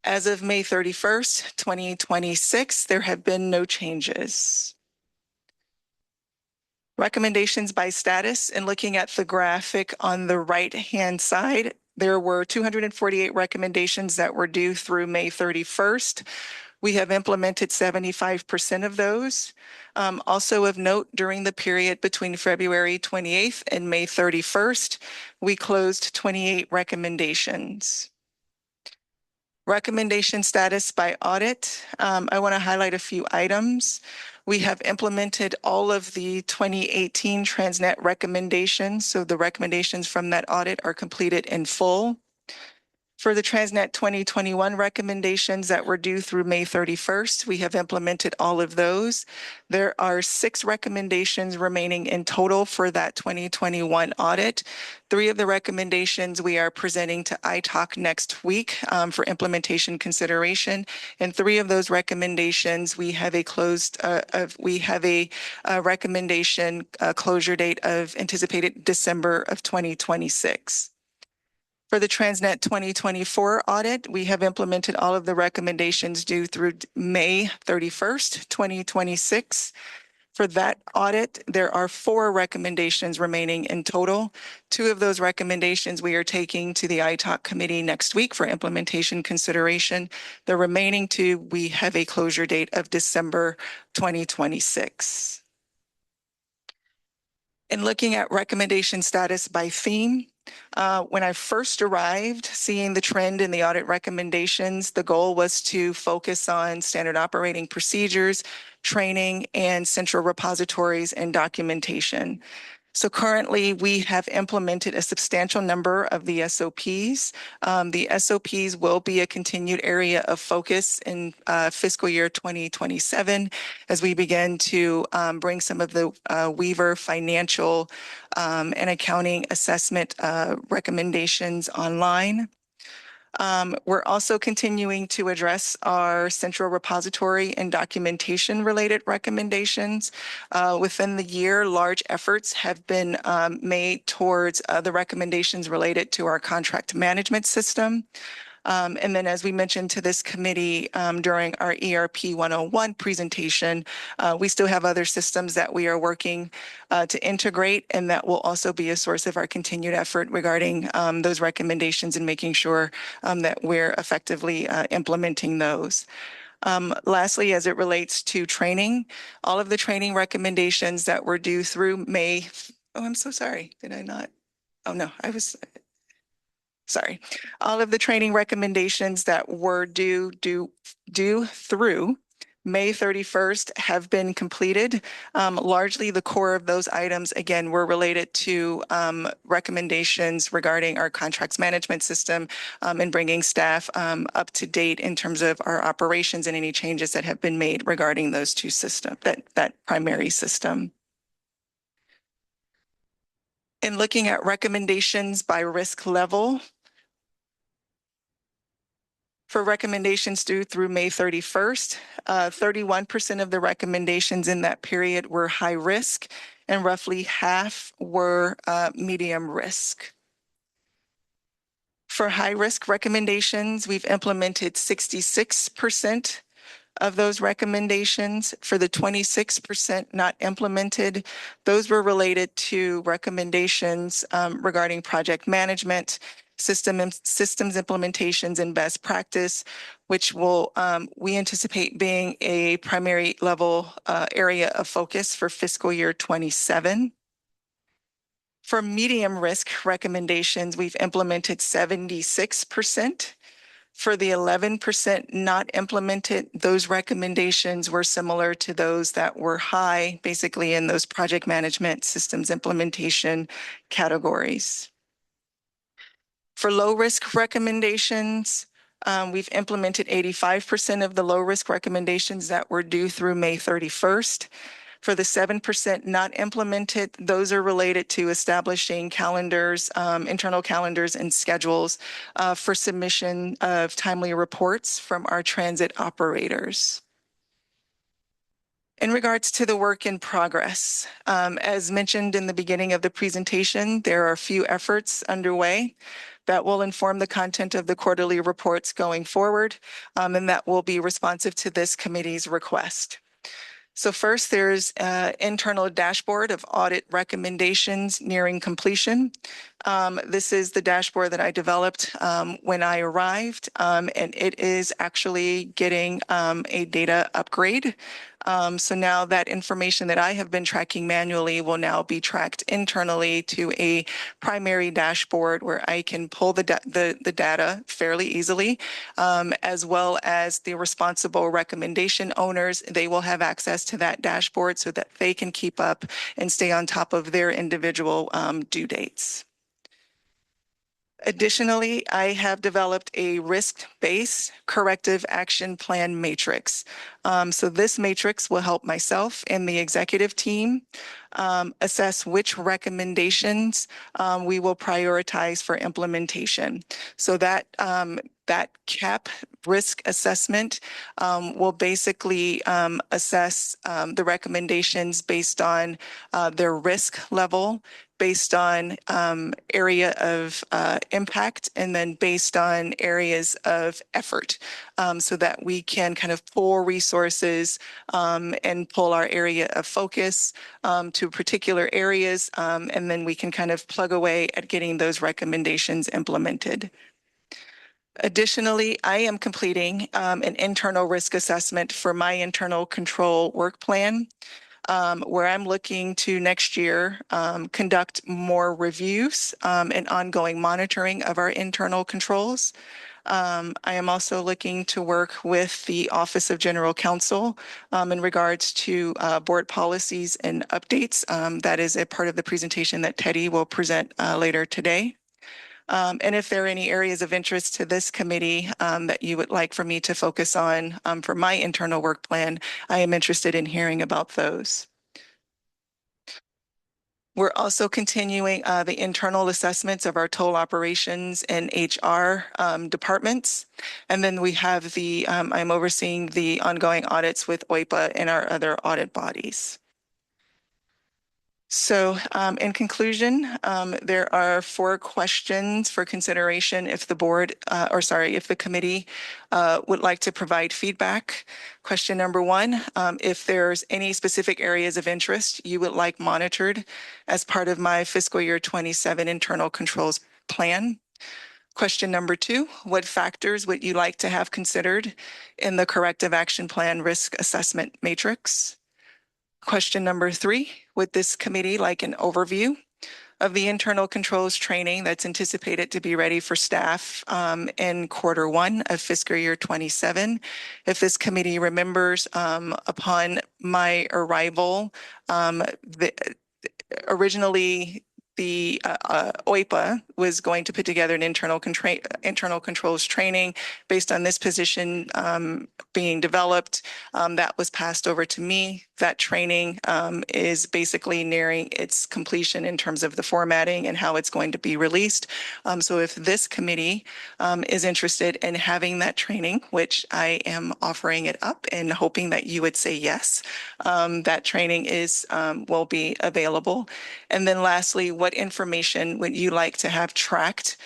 As of May 31st, 2026, there have been no changes. Recommendations by status, and looking at the graphic on the right-hand side, there were 248 recommendations that were due through May 31st. We have implemented 75% of those. Also of note, during the period between February 28th and May 31st, we closed 28 recommendations. Recommendation status by audit. I want to highlight a few items. We have implemented all of the 2018 Transnet recommendations, so the recommendations from that audit are completed in full. For the Transnet 2021 recommendations that were due through May 31st, we have implemented all of those. There are 6 recommendations remaining in total for that 2021 audit. 3 of the recommendations we are presenting to ITALK next week for implementation consideration, and 3 of those recommendations we have a recommendation closure date of anticipated December of 2026. For the Transnet 2024 audit, we have implemented all of the recommendations due through May 31st, 2026. For that audit, there are 4 recommendations remaining in total. 2 of those recommendations we are taking to the ITALK committee next week for implementation consideration. The remaining 2, we have a closure date of December 2026. In looking at recommendation status by theme, when I first arrived, seeing the trend in the audit recommendations, the goal was to focus on standard operating procedures, training, and central repositories and documentation. So currently, we have implemented a substantial number of the SOPs. The SOPs will be a continued area of focus in fiscal year 2027 as we begin to bring some of the Weaver financial and accounting assessment recommendations online. We're also continuing to address our central repository and documentation related recommendations. Within the year, large efforts have been made towards the recommendations related to our contract management system. And then as we mentioned to this committee during our ERP 101 presentation, we still have other systems that we are working to integrate, and that will also be a source of our continued effort regarding those recommendations and making sure that we're effectively implementing those. Lastly, as it relates to training, all of the training recommendations that were due through May. Oh, I'm so sorry. Did I not? Oh, no, I was. Sorry, all of the training recommendations that were due through May 31st have been completed. Largely the core of those items, again, were related to recommendations regarding our contracts management system and bringing staff up to date in terms of our operations and any changes that have been made regarding those 2 systems, that primary system. In looking at recommendations by risk level, for recommendations due through May 31st, 31% of the recommendations in that period were high risk, and roughly half were medium risk. For high risk recommendations, we've implemented 66% of those recommendations. For the 26% not implemented, those were related to recommendations regarding project management, systems implementations, and best practice, which will we anticipate being a primary level area of focus for fiscal year 27. For medium risk recommendations, we've implemented 76%. For the 11% not implemented, those recommendations were similar to those that were high, basically in those project management systems implementation categories. For low-risk recommendations, we've implemented 85% of the low-risk recommendations that were due through May 31st. For the 7% not implemented, those are related to establishing calendars, internal calendars and schedules for submission of timely reports from our transit operators. In regards to the work in progress, as mentioned in the beginning of the presentation, there are a few efforts underway that will inform the content of the quarterly reports going forward, and that will be responsive to this committee's request. So first, there's an internal dashboard of audit recommendations nearing completion. This is the dashboard that I developed when I arrived, and it is actually getting a data upgrade. So now that information that I have been tracking manually will now be tracked internally to a primary dashboard where I can pull the data fairly easily, as well as the responsible recommendation owners. They will have access to that dashboard so that they can keep up and stay on top of their individual due dates. Additionally, I have developed a risk-based corrective action plan matrix. So this matrix will help myself and the executive team assess which recommendations we will prioritize for implementation. So that CAP risk assessment will basically assess the recommendations based on their risk level, based on area of impact, and then based on areas of effort, so that we can kind of pull resources and pull our area of focus to particular areas, and then we can kind of plug away at getting those recommendations implemented. Additionally, I am completing an internal risk assessment for my internal control work plan, where I'm looking to next year conduct more reviews and ongoing monitoring of our internal controls. I am also looking to work with the Office of General Counsel in regards to board policies and updates. That is a part of the presentation that Teddy will present later today. And if there are any areas of interest to this committee that you would like for me to focus on for my internal work plan, I am interested in hearing about those. We're also continuing the internal assessments of our toll operations and HR departments. And then we have the, I'm overseeing the ongoing audits with OIPA and our other audit bodies. So in conclusion, there are 4 questions for consideration if the board, if the committee would like to provide feedback. Question number 1, if there's any specific areas of interest you would like monitored as part of my fiscal year 27 internal controls plan. Question number 2, what factors would you like to have considered in the corrective action plan risk assessment matrix? Question number 3, would this committee like an overview of the internal controls training that's anticipated to be ready for staff in Q1 of fiscal year 27? If this committee remembers, upon my arrival, originally the OIPA was going to put together an internal controls training based on this position being developed. That was passed over to me. That training is basically nearing its completion in terms of the formatting and how it's going to be released. So if this committee is interested in having that training, which I am offering it up and hoping that you would say yes, that training will be available. And then lastly, what information would you like to have tracked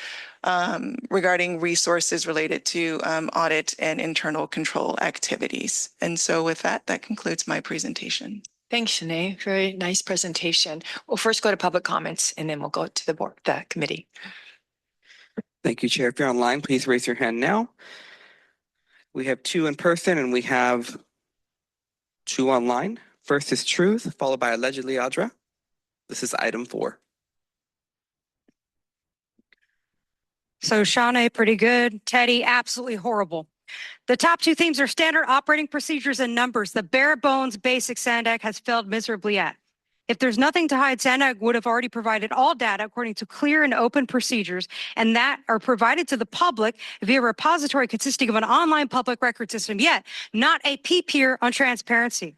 regarding resources related to audit and internal control activities? And so with that, that concludes my presentation. Thanks, Shanae. Very nice presentation. We'll first go to public comments and then we'll go to the committee. Thank you, Chair. If you're online, please raise your hand now. We have 2 in person and we have 2 online. First is Truth, followed by allegedly Audra. This is item 4. So Shawnee, pretty good. Teddy, absolutely horrible. The top two themes are standard operating procedures and numbers. The bare bones basic SANDAG has failed miserably at. If there's nothing to hide, SANDAG would have already provided all data according to clear and open procedures, and that are provided to the public via a repository consisting of an online public record system, yet not a peep-here on transparency.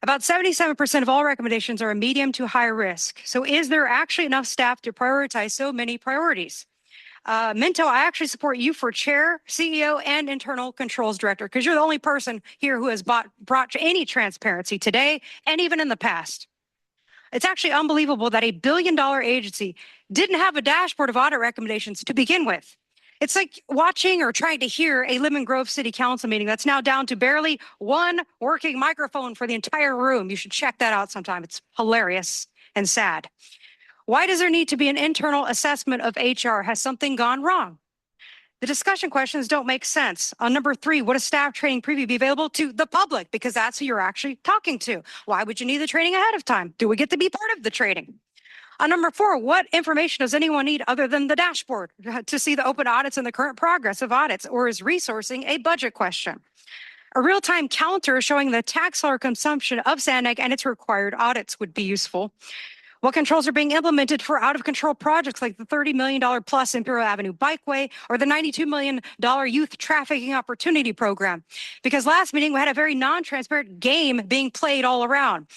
About 77% of all recommendations are a medium to high risk. So is there actually enough staff to prioritize so many priorities? Minto, I actually support you for chair, CEO, and internal controls director, because you're the only person here who has brought any transparency today and even in the past. It's actually unbelievable that $1 billion agency didn't have a dashboard of audit recommendations to begin with. It's like watching or trying to hear a Lemon Grove City Council meeting that's now down to barely one working microphone for the entire room. You should check that out sometime. It's hilarious and sad. Why does there need to be an internal assessment of HR? Has something gone wrong? The discussion questions don't make sense. On number 3, would a staff training preview be available to the public? Because that's who you're actually talking to. Why would you need the training ahead of time? Do we get to be part of the training? On number 4, what information does anyone need other than the dashboard to see the open audits and the current progress of audits, or is resourcing a budget question? A real-time counter showing the tax dollar consumption of SANDAG and its required audits would be useful. What controls are being implemented for out-of-control projects like the $30 million plus Imperial Avenue Bikeway or the $92 million Youth Trafficking Opportunity Program? Because last meeting, we had a very non-transparent game being played all around.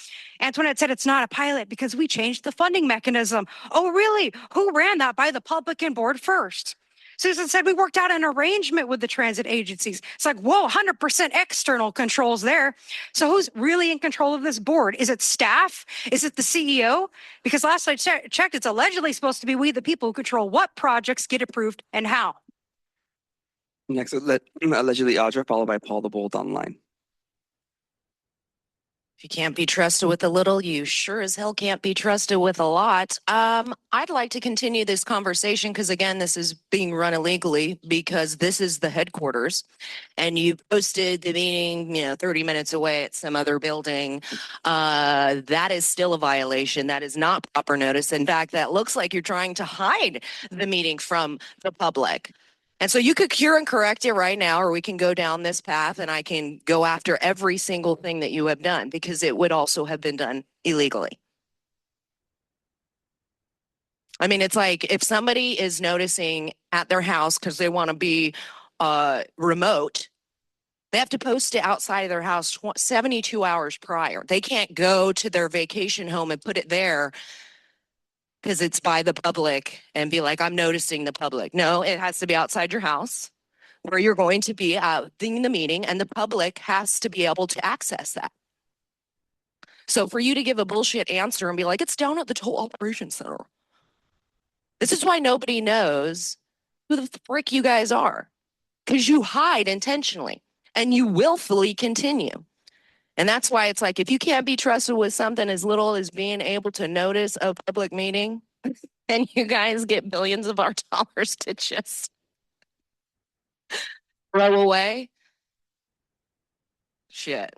Antoinette said it's not a pilot because we changed the funding mechanism. Oh, really? Who ran that by the public and board first? Susan said we worked out an arrangement with the transit agencies. It's like, whoa, 100% external controls there. So who's really in control of this board? Is it staff? Is it the CEO? Because last I checked, it's allegedly supposed to be we, the people, who control what projects get approved and how. Next, allegedly Audra, followed by Paul the Bold online. If you can't be trusted with a little, you sure as hell can't be trusted with a lot. I'd like to continue this conversation because, again, this is being run illegally because this is the headquarters and you posted the meeting, 30 minutes away at some other building. That is still a violation. That is not proper notice. In fact, that looks like you're trying to hide the meeting from the public. And so you could cure and correct it right now, or we can go down this path and I can go after every single thing that you have done because it would also have been done illegally. I mean, it's like if somebody is noticing at their house because they want to be remote, they have to post it outside of their house 72 hours prior. They can't go to their vacation home and put it there because it's by the public and be like, I'm noticing the public. No, it has to be outside your house where you're going to be in the meeting and the public has to be able to access that. So for you to give a bullshit answer and be like, it's down at the toll operations center. This is why nobody knows who the frick you guys are, because you hide intentionally and you willfully continue. And that's why it's like, if you can't be trusted with something as little as being able to notice a public meeting, and you guys get billions of our dollars to just throw away, shit.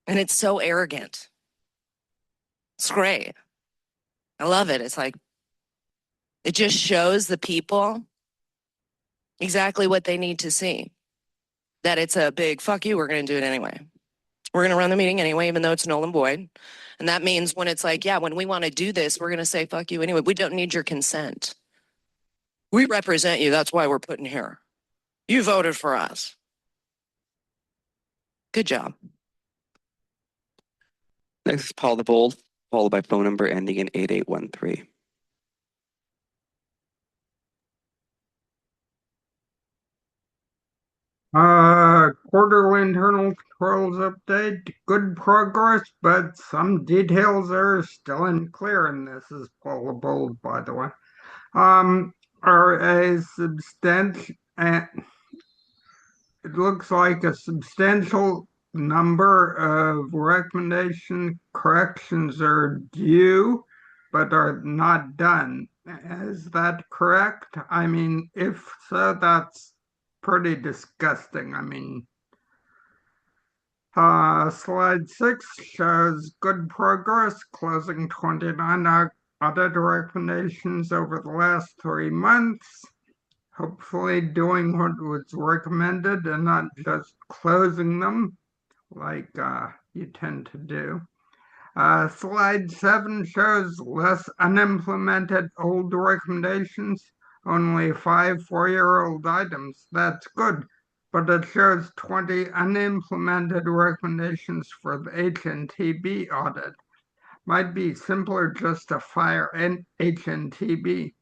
And it's so arrogant. It's great. I love it. It's like, it just shows the people exactly what they need to see. That it's a big, fuck you, we're going to do it anyway. We're going to run the meeting anyway, even though it's null and void. And that means when it's like, yeah, when we want to do this, we're going to say, fuck you anyway. We don't need your consent. We represent you. That's why we're putting here. You voted for us. Good job. Next is Paul the Bold, followed by phone number ending in 8813. Quarterly internal controls update. Good progress, but some details are still unclear, and this is Paul the Bold, by the way. Are a substantial, it looks like a substantial number of recommendation corrections are due, but are not done. Is that correct? I mean, if so, that's pretty disgusting. I mean, slide 6 shows good progress, closing 29 audit recommendations over the last 3 months, hopefully doing what was recommended and not just closing them like you tend to do. Slide 7 shows less unimplemented old recommendations, only 5 4-year-old items. That's good, but it shows 20 unimplemented recommendations for the HNTB audit. Might be simpler just to fire an HNTB.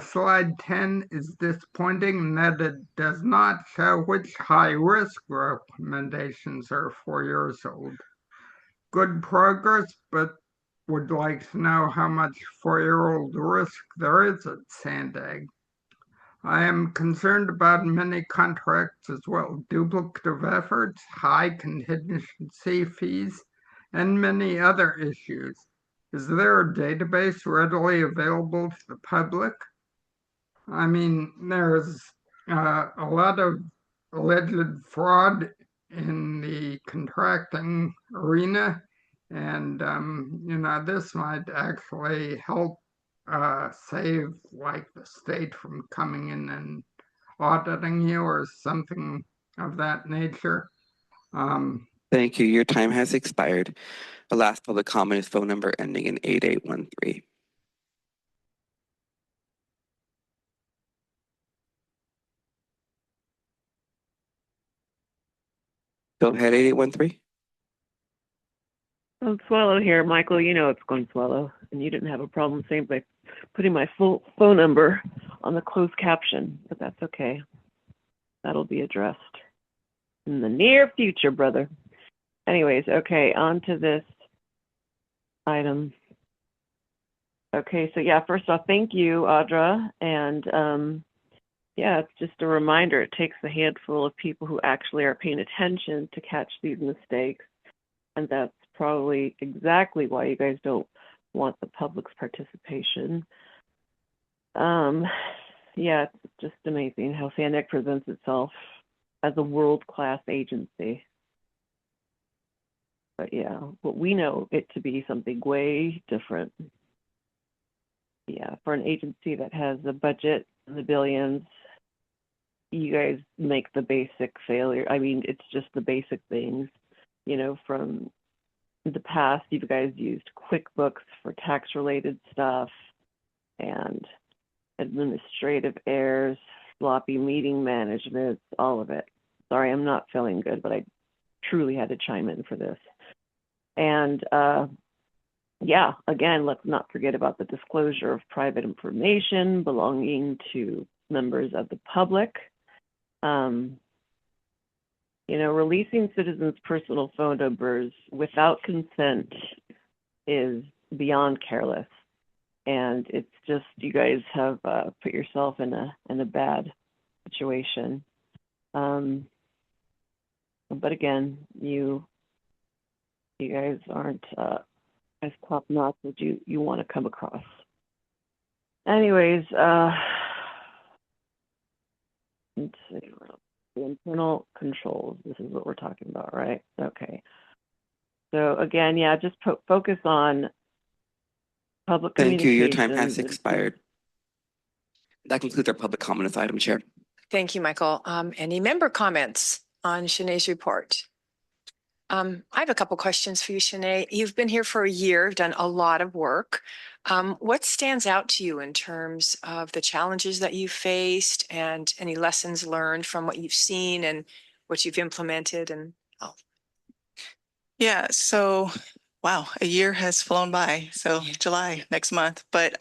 Slide 10 is disappointing in that it does not show which high-risk recommendations are 4 years old. Good progress, but would like to know how much 4-year-old risk there is at SANDAG. I am concerned about many contracts as well, duplicative efforts, high contingency fees, and many other issues. Is there a database readily available to the public? I mean, there's a lot of alleged fraud in the contracting arena, and this might actually help save like the state from coming in and auditing you or something of that nature. Thank you. Your time has expired. The last public comment is phone number ending in 8813. Go ahead, 8813. Consuelo here. Michael, you know it's Consuelo, and you didn't have a problem saying by putting my full phone number on the closed caption, but that's okay. That'll be addressed in the near future, brother. Anyways, okay, on to this item. Okay, so yeah, first off, thank you, Audra. And yeah, it's just a reminder, it takes a handful of people who actually are paying attention to catch these mistakes. And that's probably exactly why you guys don't want the public's participation. Yeah, it's just amazing how SANDAG presents itself as a world-class agency. But yeah, but we know it to be something way different. Yeah, for an agency that has a budget in the billions, you guys make the basic failure. I mean, it's just the basic things, you know, from the past, you guys used QuickBooks for tax-related stuff and administrative errors, sloppy meeting management, all of it. Sorry, I'm not feeling good, but I truly had to chime in for this. And yeah, again, let's not forget about the disclosure of private information belonging to members of the public. You know, releasing citizens' personal phone numbers without consent is beyond careless. And it's just, you guys have put yourself in a bad situation. But again, you guys aren't as top notch as you want to come across. Anyways, let's see, the internal controls. This is what we're talking about, right? Okay. So again, yeah, just focus on public Thank you. Your time communications. has expired. That concludes our public comment item, Chair. Thank you, Michael. Any member comments on Shanae's report? I have a couple questions for you, Shanae. You've been here for a year, done a lot of work. What stands out to you in terms of the challenges that you've faced and any lessons learned from what you've seen and what you've implemented? And Yeah, so wow, a year has flown by. So July next month. But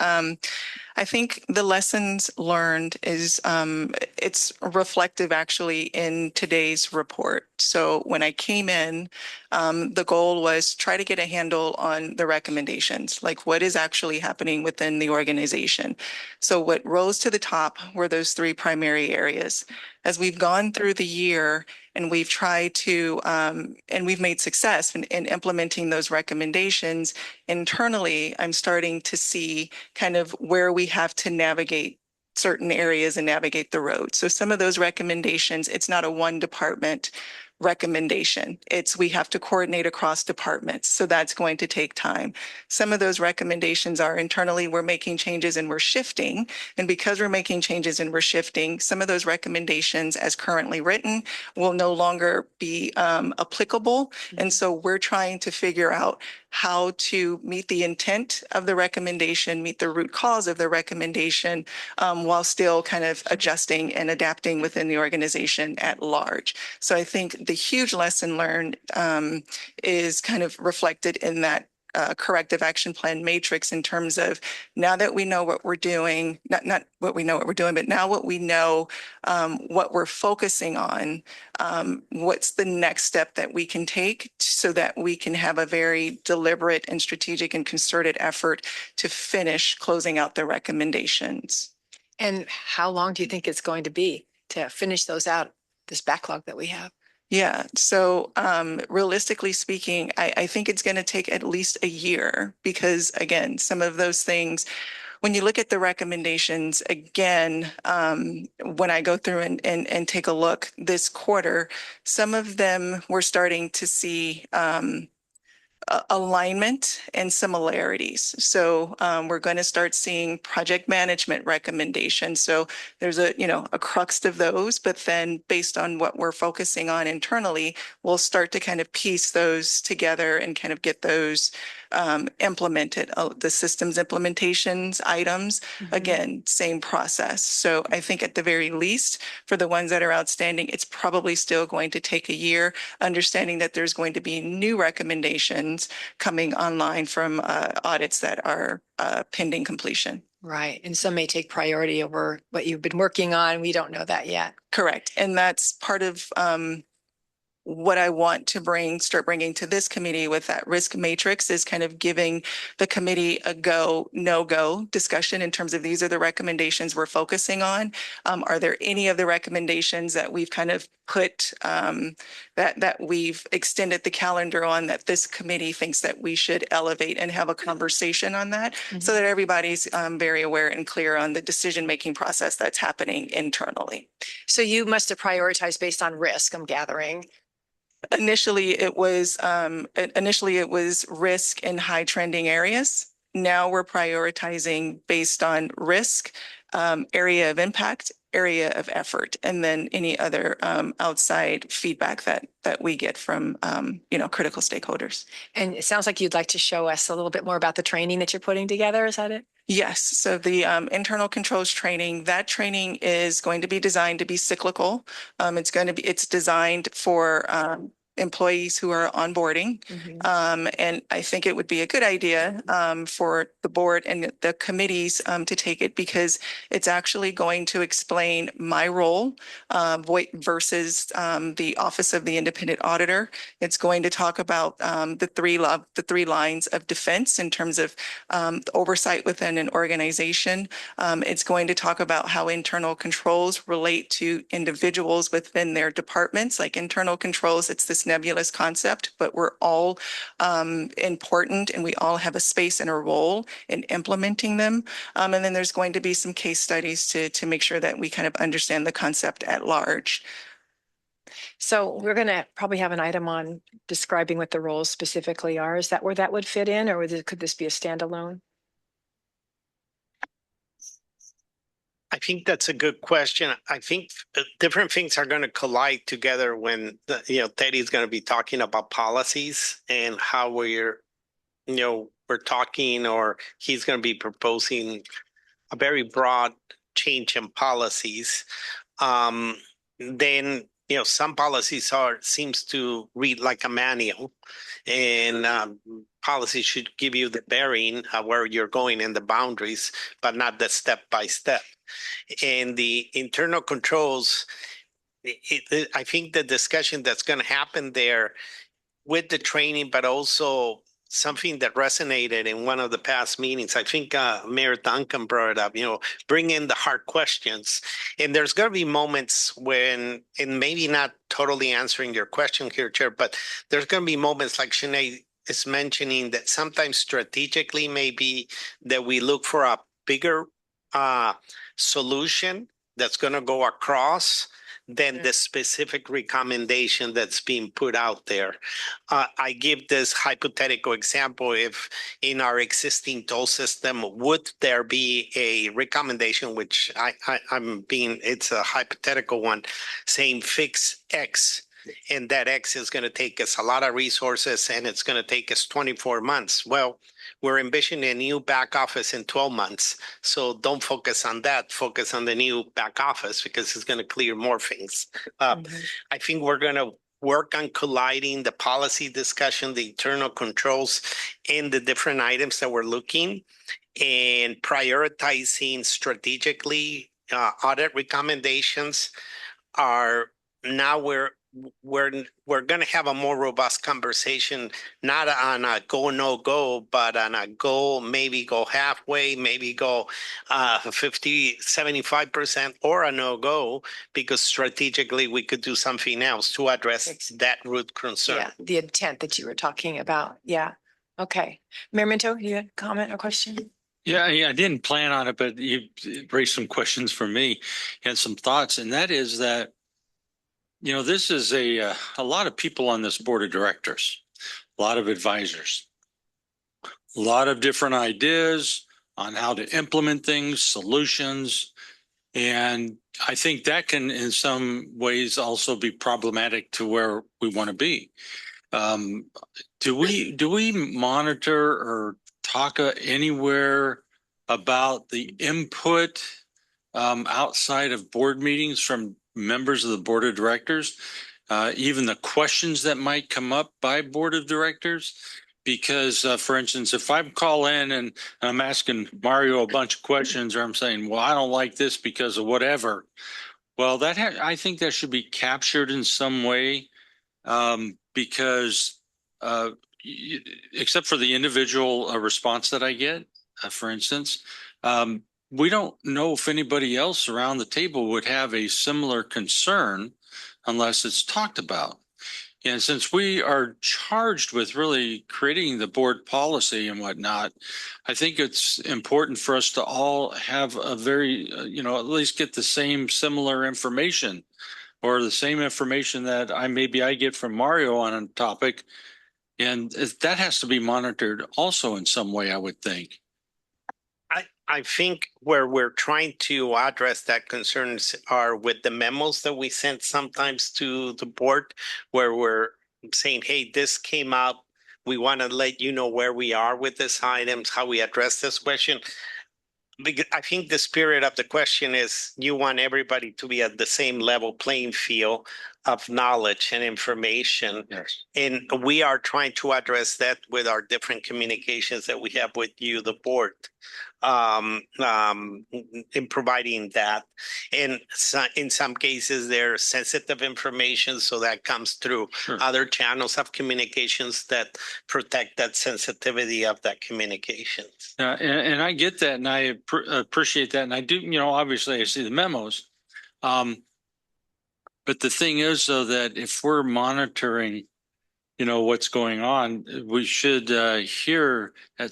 I think the lessons learned is it's reflective actually in today's report. So when I came in, the goal was try to get a handle on the recommendations, like what is actually happening within the organization. So what rose to the top were those three primary areas. As we've gone through the year and we've tried to, and we've made success in implementing those recommendations internally, I'm starting to see kind of where we have to navigate certain areas and navigate the road. So some of those recommendations, it's not a one department recommendation. We have to coordinate across departments. So that's going to take time. Some of those recommendations are internally, we're making changes and we're shifting. And because we're making changes and we're shifting, some of those recommendations as currently written will no longer be applicable. And so we're trying to figure out how to meet the intent of the recommendation, meet the root cause of the recommendation, while still kind of adjusting and adapting within the organization at large. So I think the huge lesson learned is kind of reflected in that corrective action plan matrix in terms of now that we know what we're doing, not what we know what we're doing, but now what we know, what we're focusing on, what's the next step that we can take so that we can have a very deliberate and strategic and concerted effort to finish closing out the recommendations. And how long do you think it's going to be to finish those out, this backlog that we have? Yeah, so realistically speaking, I think it's going to take at least a year because, again, some of those things, when you look at the recommendations, again, when I go through and take a look this quarter, some of them we're starting to see alignment and similarities. So we're going to start seeing project management recommendations. So there's a crux of those, but then based on what we're focusing on internally, we'll start to kind of piece those together and kind of get those implemented. The systems implementations items, again, same process. So I think at the very least, for the ones that are outstanding, it's probably still going to take a year, understanding that there's going to be new recommendations coming online from audits that are pending completion. Right. And some may take priority over what you've been working on. We don't know that yet. Correct. And that's part of what I want to start bringing to this committee with that risk matrix is kind of giving the committee a go, no-go discussion in terms of these are the recommendations we're focusing on. Are there any of the recommendations that we've kind of put, that we've extended the calendar on that this committee thinks that we should elevate and have a conversation on that so that everybody's very aware and clear on the decision-making process that's happening internally. So you must have prioritized based on risk, I'm gathering. Initially, it was risk in high trending areas. Now we're prioritizing based on risk, area of impact, area of effort, and then any other outside feedback that we get from critical stakeholders. And it sounds like you'd like to show us a little bit more about the training that you're putting together. Is that it? Yes. So the internal controls training, that training is going to be designed to be cyclical. It's designed for employees who are onboarding. And I think it would be a good idea for the board and the committees to take it because it's actually going to explain my role versus the Office of the Independent Auditor. It's going to talk about the three lines of defense in terms of oversight within an organization. It's going to talk about how internal controls relate to individuals within their departments. Like internal controls, it's this nebulous concept, but we're all important and we all have a space and a role in implementing them. And then there's going to be some case studies to make sure that we kind of understand the concept at large. So we're going to probably have an item on describing what the roles specifically are. Is that where that would fit in, or could this be a standalone? I think that's a good question. I think different things are going to collide together when Teddy's going to be talking about policies and how we're talking, or he's going to be proposing a very broad change in policies. Then some policies seems to read like a manual, and policy should give you the bearing of where you're going and the boundaries, but not the step by step. And the internal controls, I think the discussion that's going to happen there with the training, but also something that resonated in one of the past meetings, I think Mayor Duncan brought it up, bring in the hard questions. And there's going to be moments when, and maybe not totally answering your question here, Chair, but there's going to be moments like Sinead is mentioning that sometimes strategically maybe that we look for a bigger solution that's going to go across than the specific recommendation that's being put out there. I give this hypothetical example. If in our existing toll system, would there be a recommendation, which it's a hypothetical one, saying fix X, and that X is going to take us a lot of resources and it's going to take us 24 months. Well, we're envisioning a new back office in 12 months. So don't focus on that. Focus on the new back office because it's going to clear more things up. I think we're going to work on colliding the policy discussion, the internal controls, and the different items that we're looking, and prioritizing strategically. Audit recommendations are now we're going to have a more robust conversation, not on a go, no go, but on a go, maybe go halfway, maybe go 50, 75%, or a no go, because strategically we could do something else to address that root concern. Yeah, the intent that you were talking about. Yeah. Okay. Mayor Minto, you had a comment or question? Yeah, I didn't plan on it, but you raised some questions for me and some thoughts, and that is that, you know, this is a lot of people on this board of directors, a lot of advisors, a lot of different ideas on how to implement things, solutions. And I think that can in some ways also be problematic to where we want to be. Do we monitor or talk anywhere about the input outside of board meetings from members of the board of directors, even the questions that might come up by board of directors? Because, for instance, if I call in and I'm asking Mario a bunch of questions, or I'm saying, well, I don't like this because of whatever, well, I think that should be captured in some way, because except for the individual response that I get, for instance, we don't know if anybody else around the table would have a similar concern unless it's talked about. And since we are charged with really creating the board policy and whatnot, I think it's important for us to all have a very, at least get the same similar information, or the same information that maybe I get from Mario on a topic. And that has to be monitored also in some way, I would think. I think where we're trying to address that concerns are with the memos that we send sometimes to the board, where we're saying, hey, this came up. We want to let you know where we are with this items, how we address this question. Because I think the spirit of the question is you want everybody to be at the same level playing field of knowledge and information. Yes. And we are trying to address that with our different communications that we have with you, the board, in providing that. And in some cases, there's sensitive information, so that comes through other channels of communications that protect that sensitivity of that communications. And I get that, and I appreciate that. And I do, obviously I see the memos. But the thing is, though, that if we're monitoring, what's going on, we should hear. I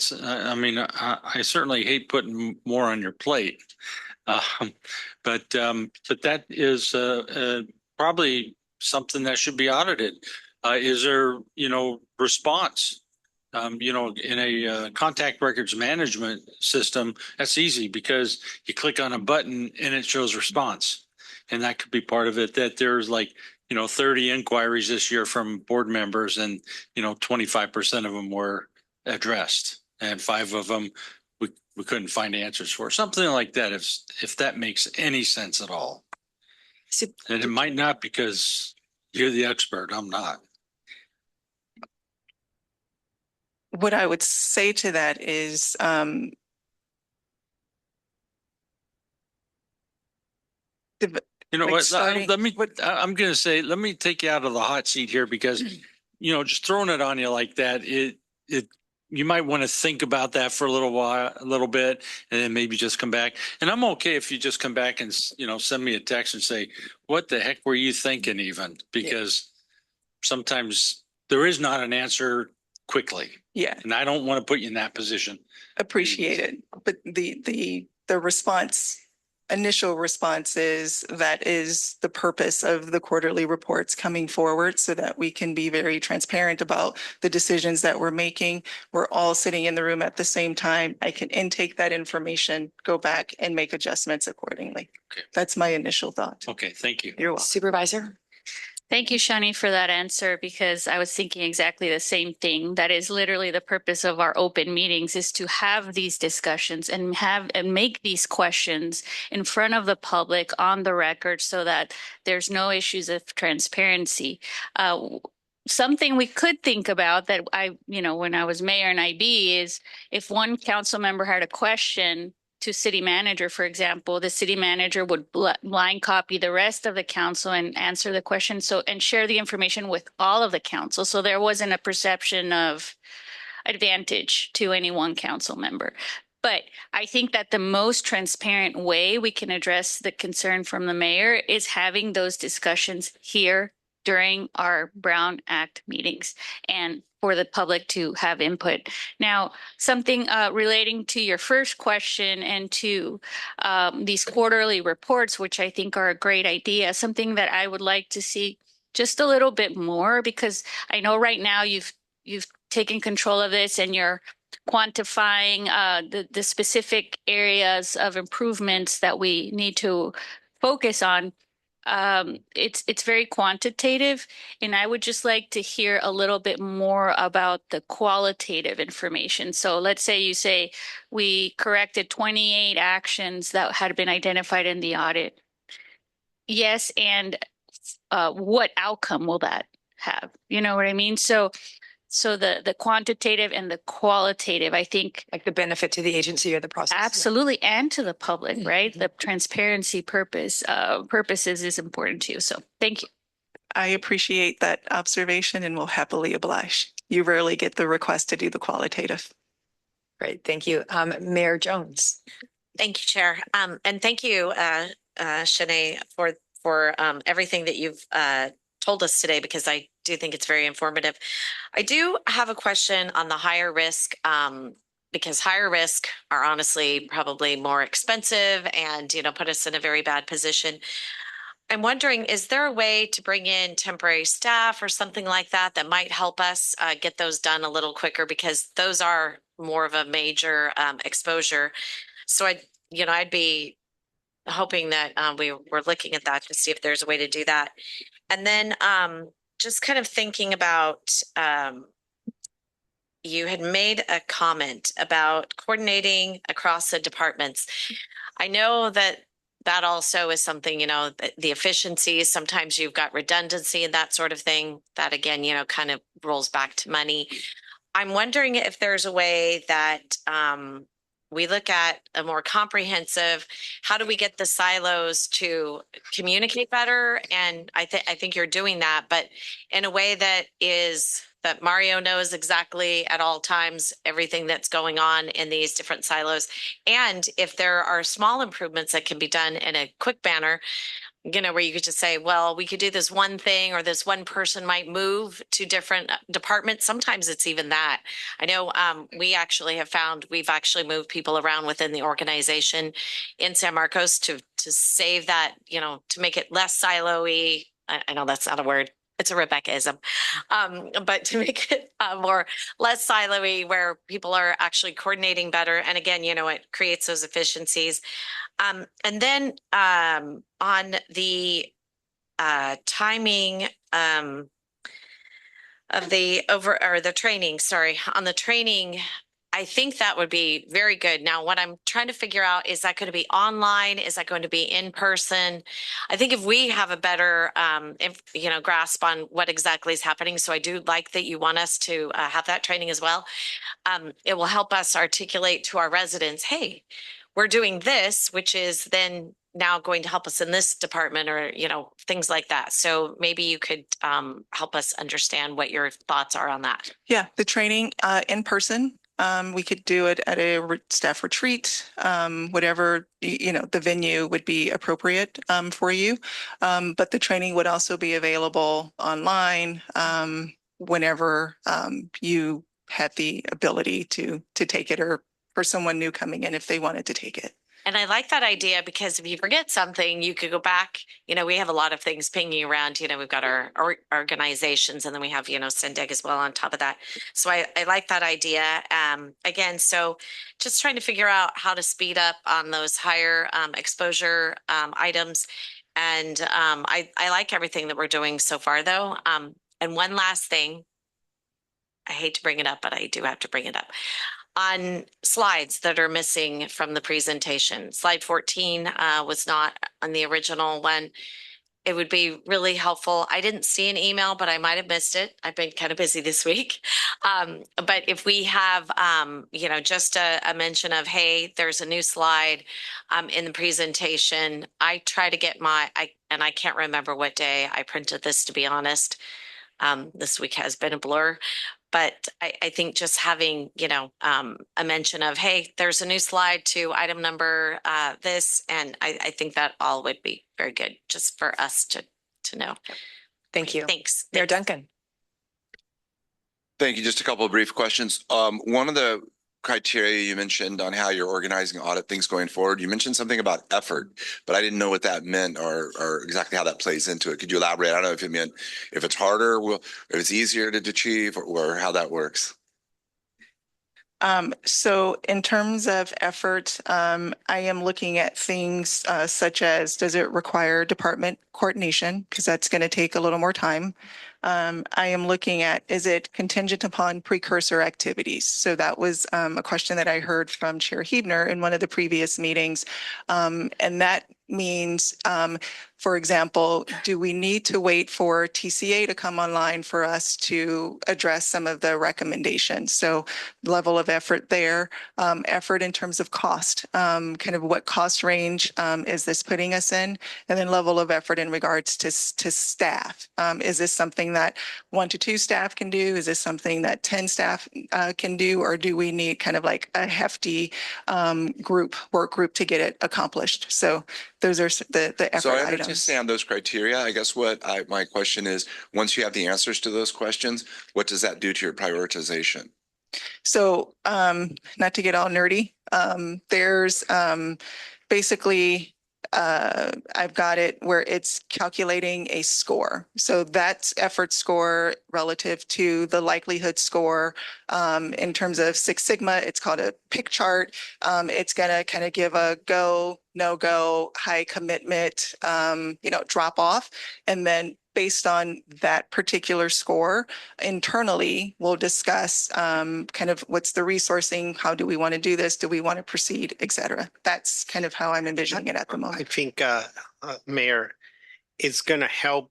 certainly hate putting more on your plate, but that is probably something that should be audited. Is there, response? In a contact records management system, that's easy because you click on a button and it shows response. And that could be part of it, that there's 30 inquiries this year from board members, and 25% of them were addressed, and 5 of them we couldn't find answers for. Something like that, if that makes any sense at all. And it might not, because you're the expert, I'm not. What I would say to that is, I'm going to say, let me take you out of the hot seat here, because, just throwing it on you like that, you might want to think about that for a little bit, and then maybe just come back. And I'm okay if you just come back and, send me a text and say, what the heck were you thinking even? Because sometimes there is not an answer quickly. Yeah. And I don't want to put you in that position. Appreciate it. But the response initial response is that is the purpose of the quarterly reports coming forward so that we can be very transparent about the decisions that we're making. We're all sitting in the room at the same time. I can intake that information, go back and make adjustments accordingly. Okay. That's my initial thought. Okay, thank you. You're welcome. Supervisor? Thank you, Shani, for that answer, because I was thinking exactly the same thing. That is literally the purpose of our open meetings, is to have these discussions and make these questions in front of the public on the record so that there's no issues of transparency. Something we could think about that when I was mayor in IB is if one council member had a question to city manager, for example, the city manager would blind copy the rest of the council and answer the question and share the information with all of the council. So there wasn't a perception of advantage to any one council member. But I think that the most transparent way we can address the concern from the mayor is having those discussions here during our Brown Act meetings and for the public to have input. Now, something relating to your first question and to these quarterly reports, which I think are a great idea, something that I would like to see just a little bit more, because I know right now you've taken control of this and you're quantifying the specific areas of improvements that we need to focus on. It's very quantitative, and I would just like to hear a little bit more about the qualitative information. So let's say you say we corrected 28 actions that had been identified in the audit. Yes, and what outcome will that have? You know what I mean? So the quantitative and the qualitative, I think. Like the benefit to the agency or the process. Absolutely. Yeah. And to the public, right? The transparency purposes is important too. So thank you. I appreciate that observation and will happily oblige. You rarely get the request to do the qualitative. Great. Thank you. Mayor Jones. Thank you, Chair. And thank you, Shanae, for everything that you've told us today, because I do think it's very informative. I do have a question on the higher risk, because higher risk are honestly probably more expensive and, put us in a very bad position. I'm wondering, is there a way to bring in temporary staff or something like that that might help us get those done a little quicker, because those are more of a major exposure. So I'd be hoping that we were looking at that to see if there's a way to do that. And then just kind of thinking about, you had made a comment about coordinating across the departments. I know that also is something, the efficiencies, sometimes you've got redundancy and that sort of thing that again, kind of rolls back to money. I'm wondering if there's a way that we look at a more comprehensive, how do we get the silos to communicate better? And I think you're doing that, but in a way that Mario knows exactly at all times everything that's going on in these different silos. And if there are small improvements that can be done in a quick manner, where you could just say, well, we could do this one thing, or this one person might move to different departments. Sometimes it's even that. I know we actually have found we've actually moved people around within the organization in San Marcos to save that, to make it less silo-y. I know that's not a word. It's a Rebeccaism, but to make it less silo-y, where people are actually coordinating better. And again, it creates those efficiencies. And then on the timing of the training, on the training, I think that would be very good. Now, what I'm trying to figure out, is that going to be online? Is that going to be in person? I think if we have a better, grasp on what exactly is happening. So I do like that you want us to have that training as well. It will help us articulate to our residents, hey, we're doing this, which is then now going to help us in this department, or, things like that. So maybe you could help us understand what your thoughts are on that. Yeah, the training in person. We could do it at a staff retreat, whatever, the venue would be appropriate for you. But the training would also be available online whenever you had the ability to take it, or for someone new coming in if they wanted to take it. And I like that idea because if you forget something, you could go back. You know, we have a lot of things pinging around. You know, we've got our organizations, and then we have, you know, SANDAG as well on top of that. So I like that idea. Again, so just trying to figure out how to speed up on those higher exposure items. And I like everything that we're doing so far, though. And one last thing, I hate to bring it up, but I do have to bring it up. On slides that are missing from the presentation, slide 14 was not on the original one. It would be really helpful. I didn't see an email, but I might have missed it. I've been kind of busy this week. But if we have, you know, just a mention of, hey, there's a new slide in the presentation. I try to get and I can't remember what day I printed this, to be honest. This week has been a blur. But I think just having, you know, a mention of, hey, there's a new slide to item number this, and I think that all would be very good just for us to know. Thank you. Thanks. Mayor Duncan. Thank you. Just a couple of brief questions. One of the criteria you mentioned on how you're organizing audit things going forward, you mentioned something about effort, but I didn't know what that meant or exactly how that plays into it. Could you elaborate? I don't know if it meant if it's harder, if it's easier to achieve, or how that works. So in terms of effort, I am looking at things such as, does it require department coordination? Because that's going to take a little more time. I am looking at, is it contingent upon precursor activities? So that was a question that I heard from Chair Huebner in one of the previous meetings. And that means, for example, do we need to wait for TCA to come online for us to address some of the recommendations? So level of effort there, effort in terms of cost, kind of what cost range is this putting us in? And then level of effort in regards to staff. Is this something that 1 to 2 staff can do? Is this something that 10 staff can do? Or do we need kind of like a hefty work group to get it accomplished? So those are the effort So I items. understand those criteria. I guess my question is, once you have the answers to those questions, what does that do to your prioritization? So not to get all nerdy, there's basically I've got it where it's calculating a score. So that's effort score relative to the likelihood score. In terms of Six Sigma, it's called a pick chart. It's going to kind of give a go, no go, high commitment, you know, drop off. And then based on that particular score, internally, we'll discuss kind of what's the resourcing, how do we want to do this, do we want to proceed, et cetera. That's kind of how I'm envisioning it at the moment. I think, Mayor, it's going to help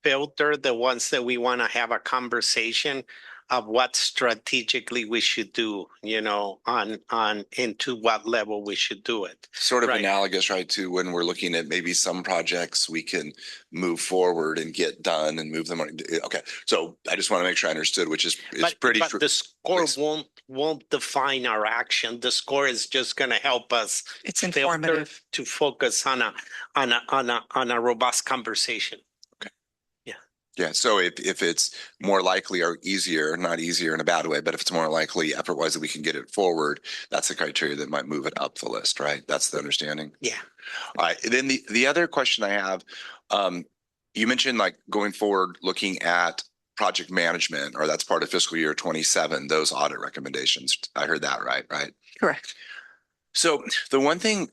filter the ones that we want to have a conversation of what strategically we should do, you know, on into what level we should do it. Sort of analogous, right, to when we're looking at maybe some projects we can move forward and get done and move them on. Okay, so I just want to make sure I understood, which is pretty true. But the score won't define our action. The score is just going to help us. It's informative to focus on a robust conversation. Yeah, so if it's more likely or easier, not easier in a bad way, but if it's more likely effort-wise that we can get it forward, that's the criteria that might move it up the list, right? That's the understanding? Yeah. All right, then the other question I have, you mentioned like going forward, looking at project management, or that's part of fiscal year 27, those audit recommendations. I heard that right? Correct. So the one thing,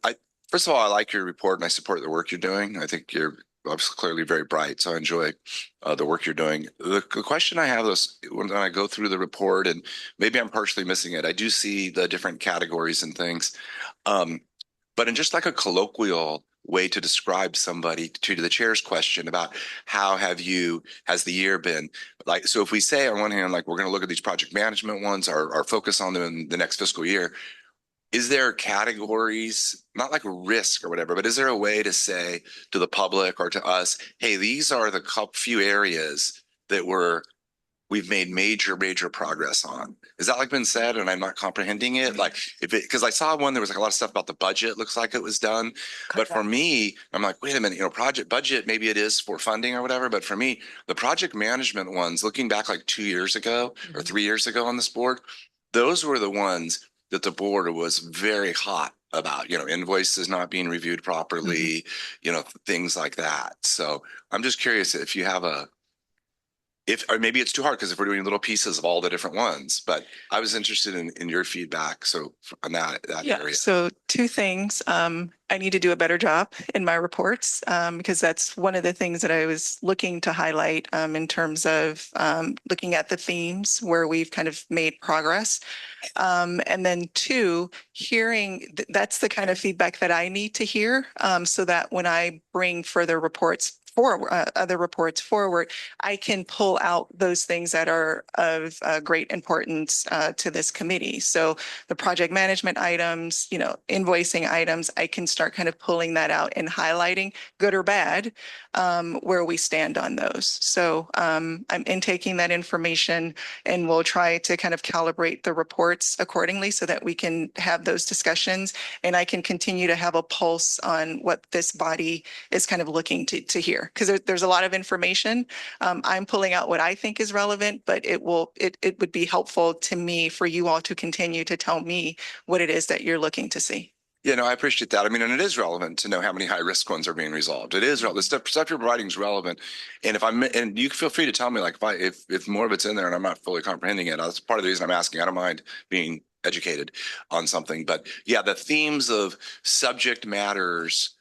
first of all, I like your report and I support the work you're doing. I think you're obviously clearly very bright, so I enjoy the work you're doing. The question I have is when I go through the report, and maybe I'm partially missing it, I do see the different categories and things, but in just like a colloquial way to describe somebody, to the chair's question about how has the year been, like, so if we say on one hand, like, we're going to look at these project management ones, or focus on them in the next fiscal year, is there categories, not like risk or whatever, but is there a way to say to the public or to us, hey, these are the few areas that we've made major progress on? Is that like been said and I'm not comprehending it? Like, because I saw one, there was like a lot of stuff about the budget, looks like it was done. But for me, I'm like, wait a minute, project budget, maybe it is for funding or whatever. But for me, the project management ones, looking back like 2 years ago or 3 years ago on this board, those were the ones that the board was very hot about, invoices not being reviewed properly, things like that. So I'm just curious if you have or maybe it's too hard because if we're doing little pieces of all the different ones, but I was interested in your feedback. So on that area. So two things. I need to do a better job in my reports because that's one of the things that I was looking to highlight in terms of looking at the themes where we've kind of made progress. And then two, that's the kind of feedback that I need to hear so that when I bring further reports other reports forward, I can pull out those things that are of great importance to this committee. So the project management items, invoicing items, I can start kind of pulling that out and highlighting, good or bad, where we stand on those. So I'm intaking that information and we'll try to kind of calibrate the reports accordingly so that we can have those discussions and I can continue to have a pulse on what this body is kind of looking to hear. Because there's a lot of information. I'm pulling out what I think is relevant, but it would be helpful to me for you all to continue to tell me what it is that you're looking to see. Yeah, no, I appreciate that. I mean, and it is relevant to know how many high risk ones are being resolved. It is relevant. The stuff you're providing is relevant. And and you feel free to tell me, like, if more of it's in there and I'm not fully comprehending it, that's part of the reason I'm asking. I don't mind being educated on something, but yeah, the themes of subject matters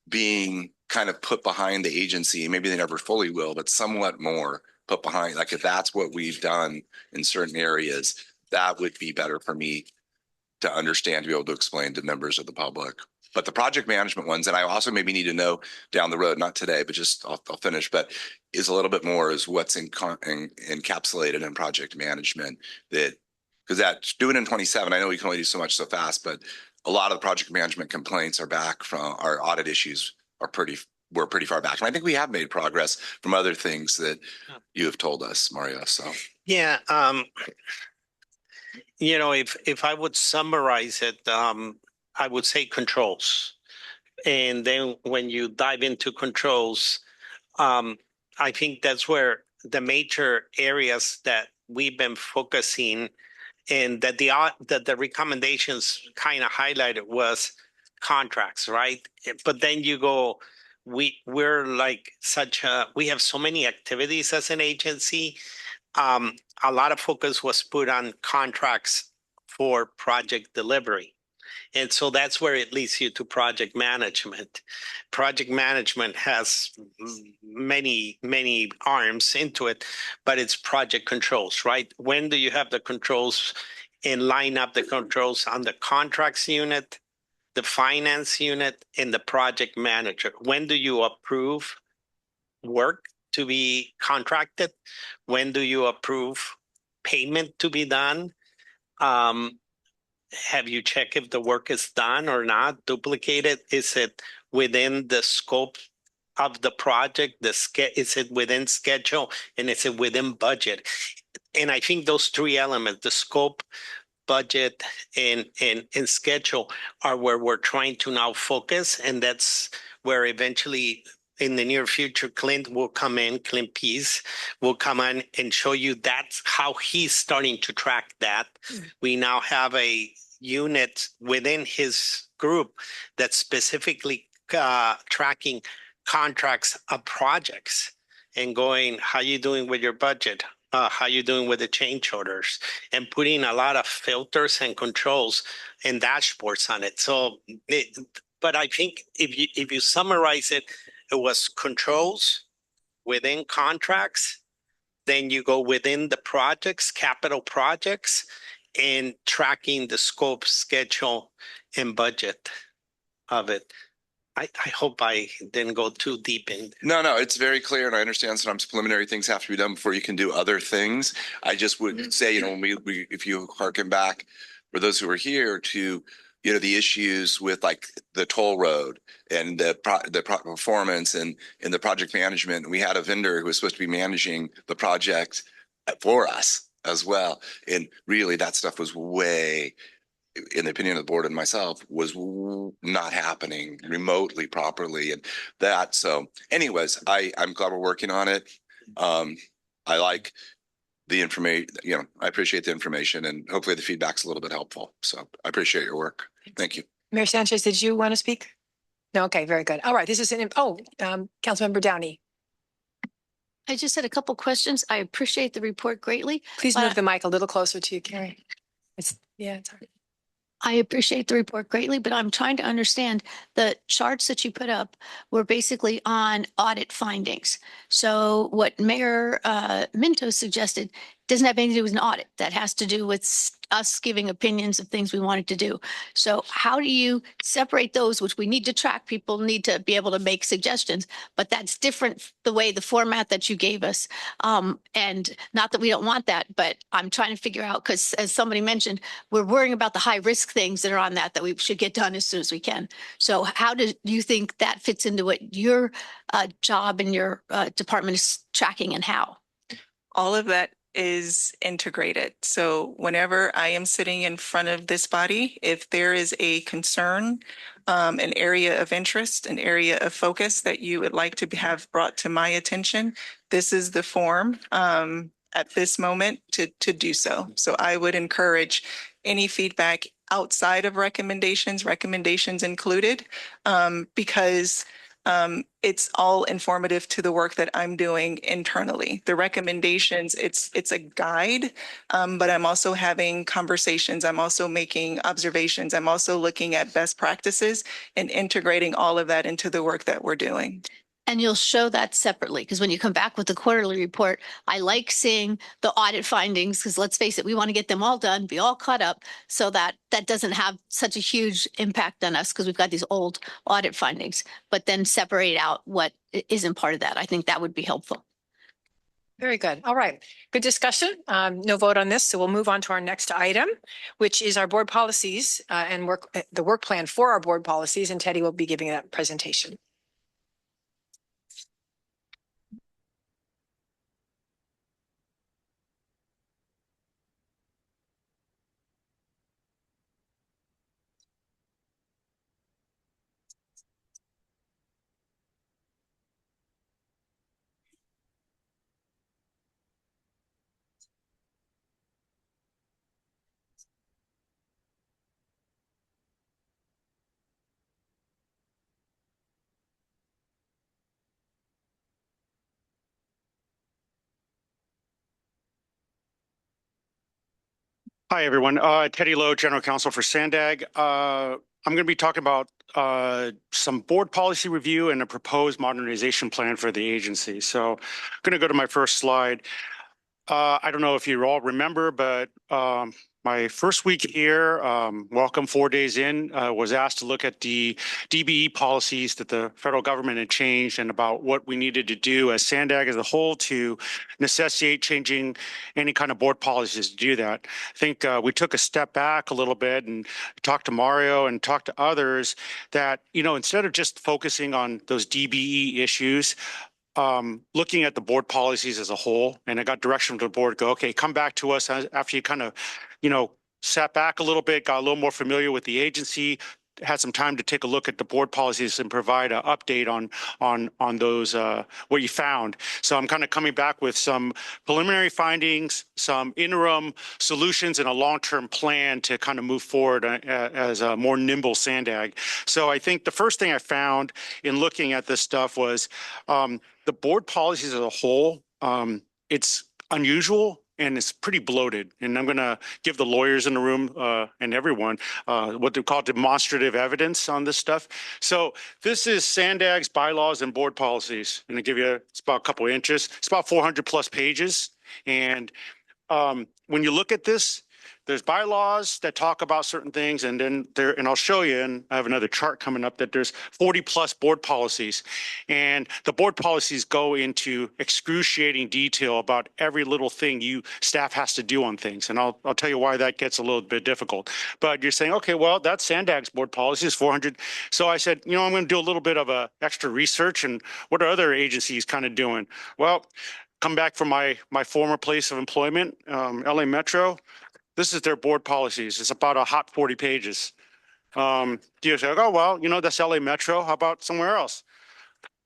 being kind of put behind the agency, maybe they never fully will, but somewhat more put behind, like if that's what we've done in certain areas, that would be better for me to understand, to be able to explain to members of the public. But the project management ones, and I also maybe need to know down the road, not today, but just I'll finish, but is a little bit more is what's encapsulated in project management because that's doing in 27. I know we can only do so much so fast, but a lot of the project management complaints are back from our audit issues we're pretty far back. And I think we have made progress from other things that you have told us, Mario. So yeah, if I would summarize it, I would say controls. And then when you dive into controls, I think that's where the major areas that we've been focusing and that the recommendations kind of highlighted was contracts, right? But then you go, we're like we have so many activities as an agency. A lot of focus was put on contracts for project delivery. And so that's where it leads you to project management. Project management has many, many arms into it, but it's project controls, right? When do you have the controls and line up the controls on the contracts unit, the finance unit, and the project manager? When do you approve work to be contracted? When do you approve payment to be done? Have you checked if the work is done or not, duplicated? Is it within the scope of the project? Is it within schedule? And is it within budget? And I think those three elements, the scope, budget, and schedule, are where we're trying to now focus. And that's where eventually in the near future, Clint Pease will come in and show you that's how he's starting to track that. We now have a unit within his group that's specifically tracking contracts of projects and going, how you doing with your budget? How you doing with the change orders? And putting a lot of filters and controls and dashboards on it. So, but I think if you summarize it, it was controls within contracts, then you go within the projects, capital projects, and tracking the scope, schedule, and budget of it. I hope I didn't go too deep in. No, it's very clear, and I understand sometimes preliminary things have to be done before you can do other things. I just would say, when we if you harken back for those who are here to the issues with like the toll road and the performance and the project management. We had a vendor who was supposed to be managing the project for us as well. And really that stuff was way, in the opinion of the board and myself, was not happening remotely properly. And that, so anyways, I'm glad we're working on it. I like the information, I appreciate the information, and hopefully the feedback's a little bit helpful. So I appreciate your work. Thank you. Mayor Sanchez, did you want to speak? No, okay, very good. All right, this is Councilmember Downey. I just had a couple questions. I appreciate the report greatly. Please but move the mic a little closer to you, Carrie. It's hard. I appreciate the report greatly, but I'm trying to understand the charts that you put up were basically on audit findings. So what Mayor Minto suggested doesn't have anything to do with an audit. That has to do with us giving opinions of things we wanted to do. So how do you separate those, which we need to track? People need to be able to make suggestions, but that's different the way the format that you gave us. And not that we don't want that, but I'm trying to figure out, because as somebody mentioned, we're worrying about the high risk things that are on that we should get done as soon as we can. So how do you think that fits into what your job and your department is tracking, and how? All of that is integrated. So whenever I am sitting in front of this body, if there is a concern, an area of interest, an area of focus that you would like to have brought to my attention, this is the form at this moment to do so. So I would encourage any feedback outside of recommendations included, because it's all informative to the work that I'm doing internally. The recommendations, it's a guide, but I'm also having conversations. I'm also making observations. I'm also looking at best practices and integrating all of that into the work that we're doing. And you'll show that separately, because when you come back with the quarterly report, I like seeing the audit findings, because let's face it, we want to get them all done, be all caught up, so that that doesn't have such a huge impact on us, because we've got these old audit findings, but then separate out what isn't part of that. I think that would be helpful. Very good. All right. Good discussion. No vote on this. So we'll move on to our next item, which is our board policies and the work plan for our board policies. And Teddy will be giving that presentation. Hi, everyone. Teddy Lowe, General Counsel for SANDAG. I'm going to be talking about some board policy review and a proposed modernization plan for the agency. So I'm going to go to my first slide. I don't know if you all remember, but my first week here, welcome 4 days in, was asked to look at the DBE policies that the federal government had changed and about what we needed to do as SANDAG as a whole to necessitate changing any kind of board policies to do that. I think we took a step back a little bit and talked to Mario and talked to others that, you know, instead of just focusing on those DBE issues, looking at the board policies as a whole, and I got direction from the board, go, okay, come back to us after you kind of, you know, sat back a little bit, got a little more familiar with the agency, had some time to take a look at the board policies and provide an update on those, what you found. So I'm kind of coming back with some preliminary findings, some interim solutions, and a long-term plan to kind of move forward as a more nimble SANDAG. So I think the first thing I found in looking at this stuff was the board policies as a whole, it's unusual and it's pretty bloated. And I'm going to give the lawyers in the room and everyone what they call demonstrative evidence on this stuff. So this is SANDAG's bylaws and board policies. And I'll give you, it's about a couple of inches. It's about 400 plus pages. And when you look at this, there's bylaws that talk about certain things, and then there, and I'll show you, and I have another chart coming up, that there's 40 plus board policies. And the board policies go into excruciating detail about every little thing staff has to do on things. And I'll tell you why that gets a little bit difficult. But you're saying, okay, well, that's SANDAG's board policies, 400. So I said, you know, I'm going to do a little bit of extra research, and what are other agencies kind of doing? Well, come back from my former place of employment, LA Metro. This is their board policies. It's about a hot 40 pages. You say, oh, well, you know, that's LA Metro. How about somewhere else?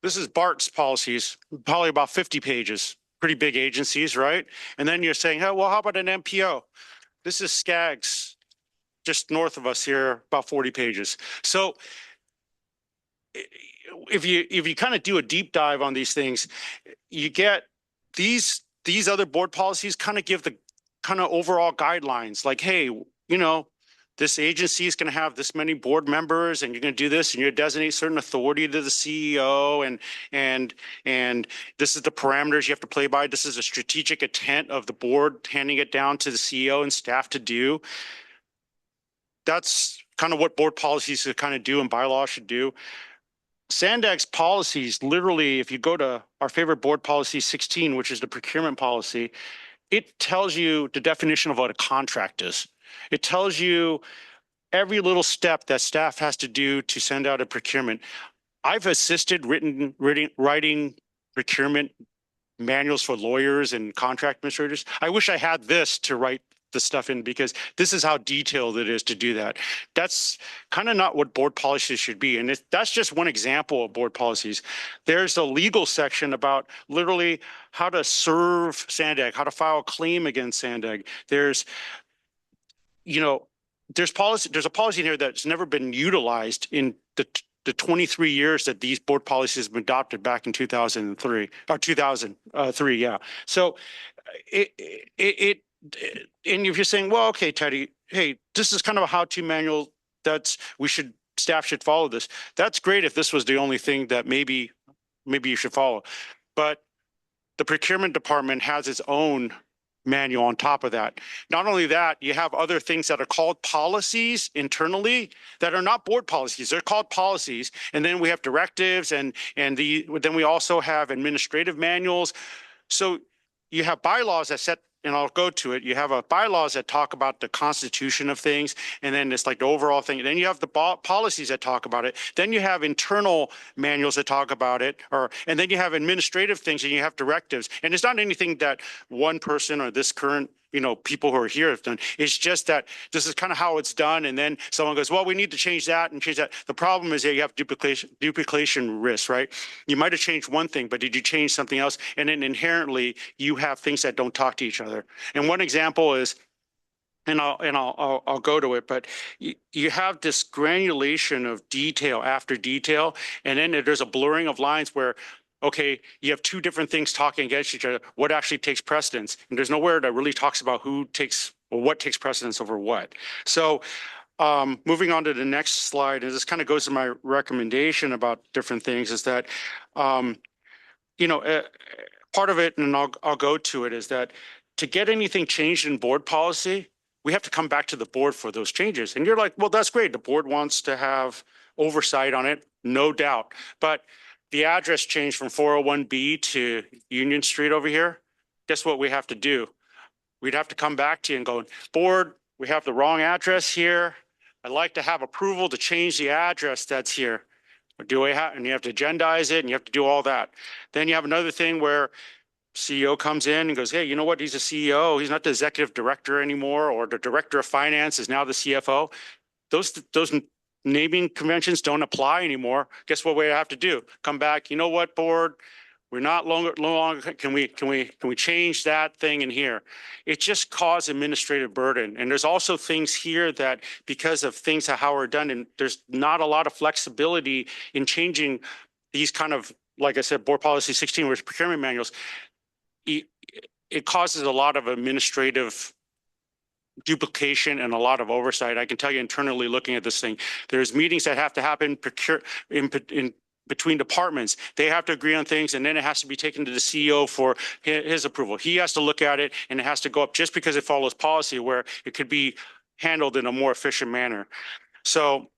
This is BART's policies, probably about 50 pages. Pretty big agencies, right? And then you're saying, oh, well, how about an MPO? This is SCAG's just north of us here, about 40 pages. So if you kind of do a deep dive on these things, you get these other board policies kind of give the kind of overall guidelines like, hey, you know, this agency is going to have this many board members and you're going to do this and you're designate certain authority to the CEO and this is the parameters you have to play by. This is a strategic intent of the board handing it down to the CEO and staff to do. That's kind of what board policies should kind of do and bylaws should do. SANDAG's policies, literally, if you go to our favorite board policy 16, which is the procurement policy, it tells you the definition of what a contract is. It tells you every little step that staff has to do to send out a procurement. I've assisted writing procurement manuals for lawyers and contract administrators. I wish I had this to write the stuff in because this is how detailed it is to do that. That's kind of not what board policies should be. And that's just one example of board policies. There's a legal section about literally how to serve SANDAG, how to file a claim against SANDAG. There's, you know, there's a policy in here that's never been utilized in the 23 years that these board policies have been adopted back in 2003 or 2003. Yeah. So and if you're saying, well, okay, Teddy, hey, this is kind of a how-to manual staff should follow this. That's great if this was the only thing that maybe you should follow. But the procurement department has its own manual on top of that. Not only that, you have other things that are called policies internally that are not board policies. They're called policies. And then we have directives and then we also have administrative manuals. So you have bylaws that set, and I'll go to it. You have bylaws that talk about the constitution of things, and then it's like the overall thing. Then you have the policies that talk about it. Then you have internal manuals that talk about it, and then you have administrative things, and you have directives. And it's not anything that one person or this current, you know, people who are here have done. It's just that this is kind of how it's done. And then someone goes, well, we need to change that and change that. The problem is that you have duplication risk, right? You might have changed one thing, but did you change something else? And then inherently you have things that don't talk to each other. And one example is, and I'll go to it, but you have this granulation of detail after detail, and then there's a blurring of lines where, okay, you have two different things talking against each other. What actually takes precedence? And there's nowhere that really talks about who takes or what takes precedence over what. So moving on to the next slide, and this kind of goes to my recommendation about different things, is that, you know, part of it, and I'll go to it, is that to get anything changed in board policy, we have to come back to the board for those changes. And you're like, well, that's great. The board wants to have oversight on it, no doubt. But the address changed from 401B to Union Street over here. Guess what we have to do? We'd have to come back to you and go, board, we have the wrong address here. I'd like to have approval to change the address that's here. And you have to agendize it and you have to do all that. Then you have another thing where CEO comes in and goes, hey, you know what? He's a CEO. He's not the executive director anymore, or the director of finance is now the CFO. Those naming conventions don't apply anymore. Guess what we have to do? Come back. You know what, board? We're no longer. Can we change that thing in here? It just caused administrative burden. And there's also things here that, because of things how are done, and there's not a lot of flexibility in changing these kind of, like I said, board policy 16, which is procurement manuals. It causes a lot of administrative duplication and a lot of oversight. I can tell you internally, looking at this thing, there's meetings that have to happen in between departments. They have to agree on things, and then it has to be taken to the CEO for his approval. He has to look at it, and it has to go up just because it follows policy, where it could be handled in a more efficient manner. So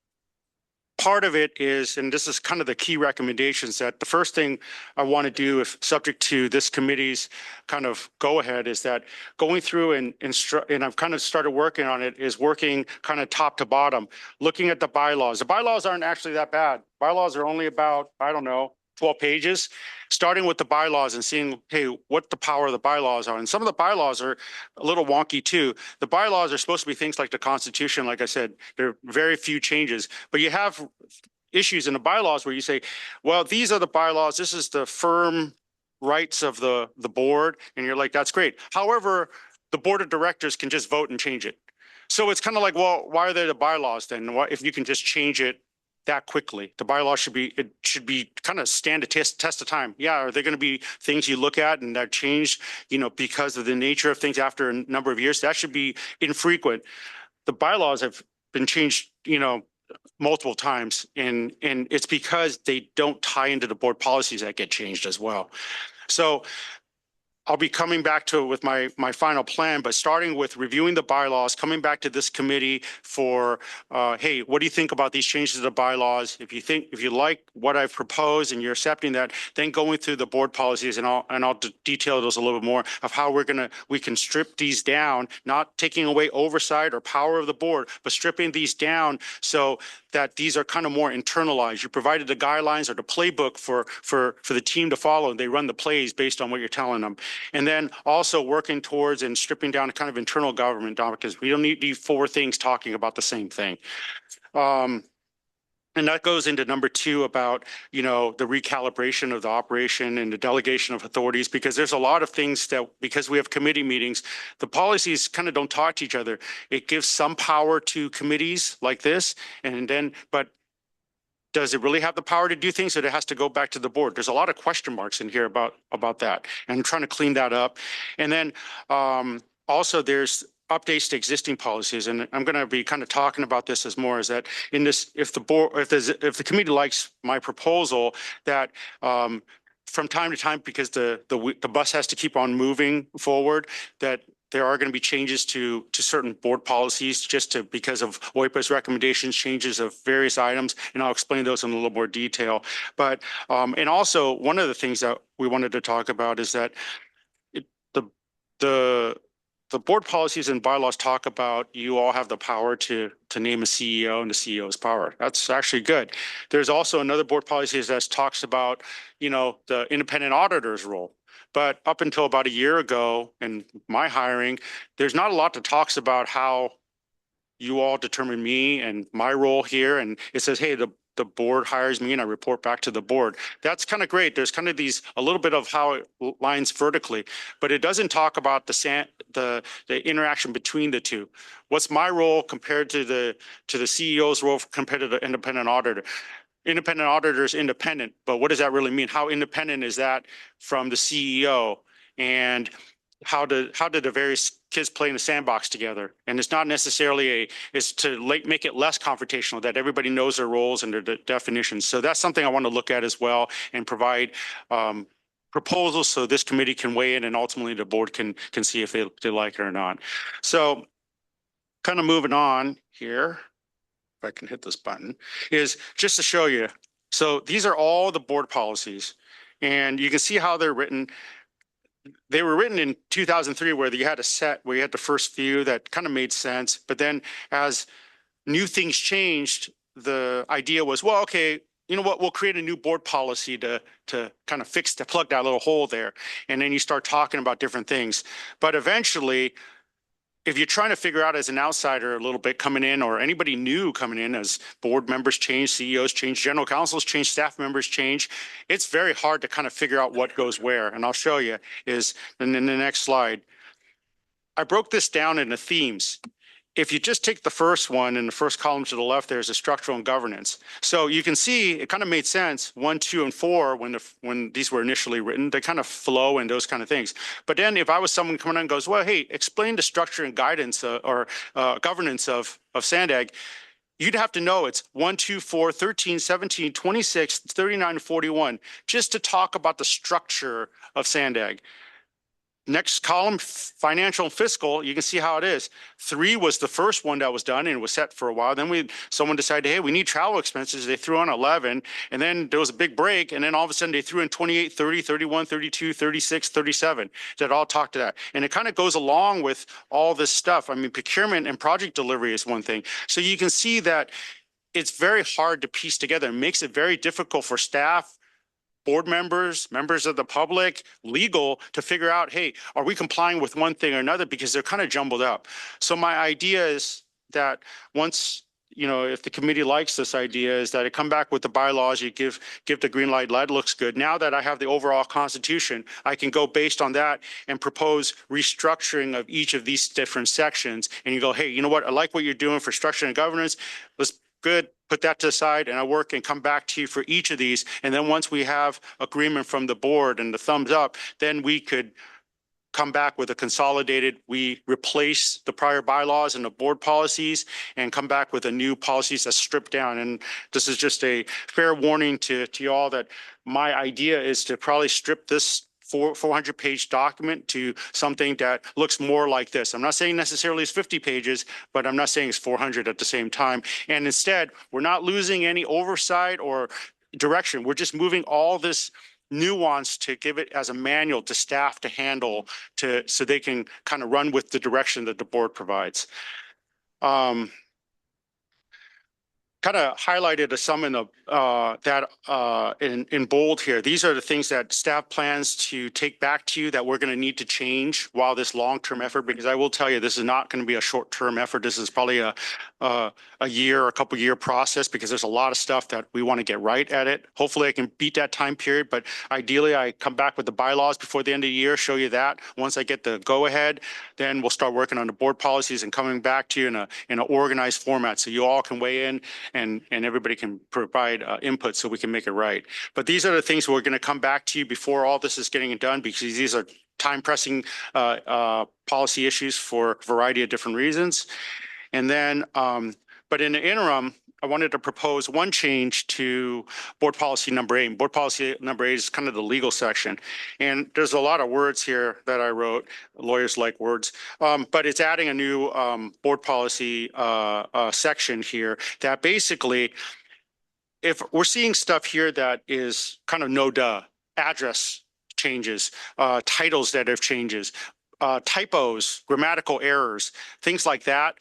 part of it is, and this is kind of the key recommendations, that the first thing I want to do, if subject to this committee's kind of go ahead, is that going through and I've kind of started working on it, is working kind of top to bottom, looking at the bylaws. The bylaws aren't actually that bad. Bylaws are only about, I don't know, 12 pages, starting with the bylaws and seeing, hey, what the power of the bylaws are. And some of the bylaws are a little wonky too. The bylaws are supposed to be things like the Constitution. Like I said, there are very few changes, but you have issues in the bylaws where you say, well, these are the bylaws. This is the firm rights of the board. And you're like, that's great. However, the board of directors can just vote and change it. So it's kind of like, well, why are there the bylaws then? What if you can just change it that quickly? The bylaws should be kind of stand a test of time. Yeah, are there going to be things you look at and that change, because of the nature of things after a number of years? That should be infrequent. The bylaws have been changed, multiple times, and it's because they don't tie into the board policies that get changed as well. So I'll be coming back to it with my final plan, but starting with reviewing the bylaws, coming back to this committee for, hey, what do you think about these changes to the bylaws? If you like what I've proposed and you're accepting that, then going through the board policies, and I'll detail those a little bit more of how we can strip these down, not taking away oversight or power of the board, but stripping these down so that these are kind of more internalized. You provided the guidelines or the playbook for the team to follow, and they run the plays based on what you're telling them. And then also working towards and stripping down kind of internal government, because we don't need these four things talking about the same thing. And that goes into number 2 about, the recalibration of the operation and the delegation of authorities, because there's a lot of things that, because we have committee meetings, the policies kind of don't talk to each other. It gives some power to committees like this, but does it really have the power to do things, or it has to go back to the board? There's a lot of question marks in here about that, and I'm trying to clean that up. And then also there's updates to existing policies, and I'm going to be kind of talking about this as more as that in this, if the committee likes my proposal, that from time to time, because the bus has to keep on moving forward, that there are going to be changes to certain board policies because of OIPA's recommendations, changes of various items, and I'll explain those in a little more detail. But and also one of the things that we wanted to talk about is that the board policies and bylaws talk about you all have the power to name a CEO and the CEO's power. That's actually good. There's also another board policy that talks about, the independent auditor's role. But up until about a year ago in my hiring, there's not a lot that talks about how you all determine me and my role here. And it says, hey, the board hires me and I report back to the board. That's kind of great. There's kind of a little bit of how it lines vertically, but it doesn't talk about the interaction between the two. What's my role compared to the CEO's role compared to the independent auditor? Independent auditor is independent, but what does that really mean? How independent is that from the CEO? And how did the various kids play in the sandbox together? And it's not necessarily it's to make it less confrontational, that everybody knows their roles and their definitions. So that's something I want to look at as well, and provide proposals so this committee can weigh in, and ultimately the board can see if they like it or not. So kind of moving on here, if I can hit this button, is just to show you. So these are all the board policies, and you can see how they're written. They were written in 2003, where you had a set where you had the first few that kind of made sense. But then as new things changed, the idea was, well, okay, you know what, we'll create a new board policy to kind of plug that little hole there. And then you start talking about different things. But eventually, if you're trying to figure out as an outsider a little bit coming in, or anybody new coming in, as board members change, CEOs change, general counsels change, staff members change, it's very hard to kind of figure out what goes where. And I'll show you is in the next slide. I broke this down into themes. If you just take the first one in the first column to the left, there's a structural and governance. So you can see it kind of made sense. 1, 2, and 4, when these were initially written, they kind of flow and those kind of things. But then if I was someone coming in and goes, well, hey, explain the structure and guidance or governance of SANDAG, you'd have to know it's 1, 2, 4, 13, 17, 26, 39, 41, just to talk about the structure of SANDAG. Next column, financial and fiscal, you can see how it is. 3 was the first one that was done and was set for a while. Then someone decided, hey, we need travel expenses. They threw on 11, and then there was a big break, and then all of a sudden they threw in 28, 30, 31, 32, 36, 37 that all talk to that. And it kind of goes along with all this stuff. I mean, procurement and project delivery is one thing. So you can see that it's very hard to piece together. It makes it very difficult for staff, board members, members of the public, legal, to figure out, hey, are we complying with one thing or another, because they're kind of jumbled up. So my idea is that once if the committee likes this idea, is that I come back with the bylaws, you give the green light, that looks good. Now that I have the overall constitution, I can go based on that and propose restructuring of each of these different sections. And you go, hey, you know what? I like what you're doing for structure and governance. Let's good. Put that to the side and I work and come back to you for each of these. And then once we have agreement from the board and the thumbs up, then we could come back with a consolidated, we replace the prior bylaws and the board policies and come back with a new policies that's stripped down. And this is just a fair warning to you all that my idea is to probably strip this 400-page document to something that looks more like this. I'm not saying necessarily it's 50 pages, but I'm not saying it's 400 at the same time. And instead, we're not losing any oversight or direction. We're just moving all this nuance to give it as a manual to staff to handle so they can kind of run with the direction that the board provides. Kind of highlighted some in the in bold here. These are the things that staff plans to take back to you that we're going to need to change while this long-term effort, because I will tell you, this is not going to be a short-term effort. This is probably a year, a couple year process, because there's a lot of stuff that we want to get right at it. Hopefully I can beat that time period, but ideally I come back with the bylaws before the end of the year, show you that. Once I get the go ahead, then we'll start working on the board policies and coming back to you in an organized format so you all can weigh in and everybody can provide input so we can make it right. But these are the things we're going to come back to you before all this is getting done, because these are time pressing policy issues for a variety of different reasons. And then, but in the interim, I wanted to propose one change to board policy number 8. Board policy number 8 is kind of the legal section. And there's a lot of words here that I wrote. Lawyers like words. But it's adding a new board policy section here that basically, if we're seeing stuff here that is kind of no-duh, address changes, titles that have changes, typos, grammatical errors, things like that.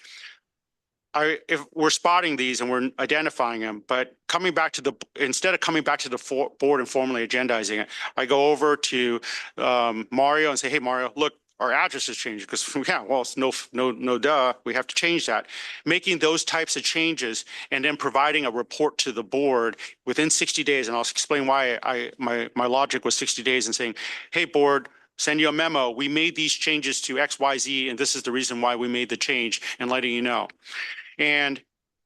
If we're spotting these and we're identifying them, but coming back to instead of coming back to the board and formally agendizing it, I go over to Mario and say, hey, Mario, look, our address has changed, because yeah, well, it's no duh, we have to change that. Making those types of changes and then providing a report to the board within 60 days. And I'll explain why my logic was 60 days and saying, hey, board, send you a memo. We made these changes to X, Y, Z, and this is the reason why we made the change, and letting you know. And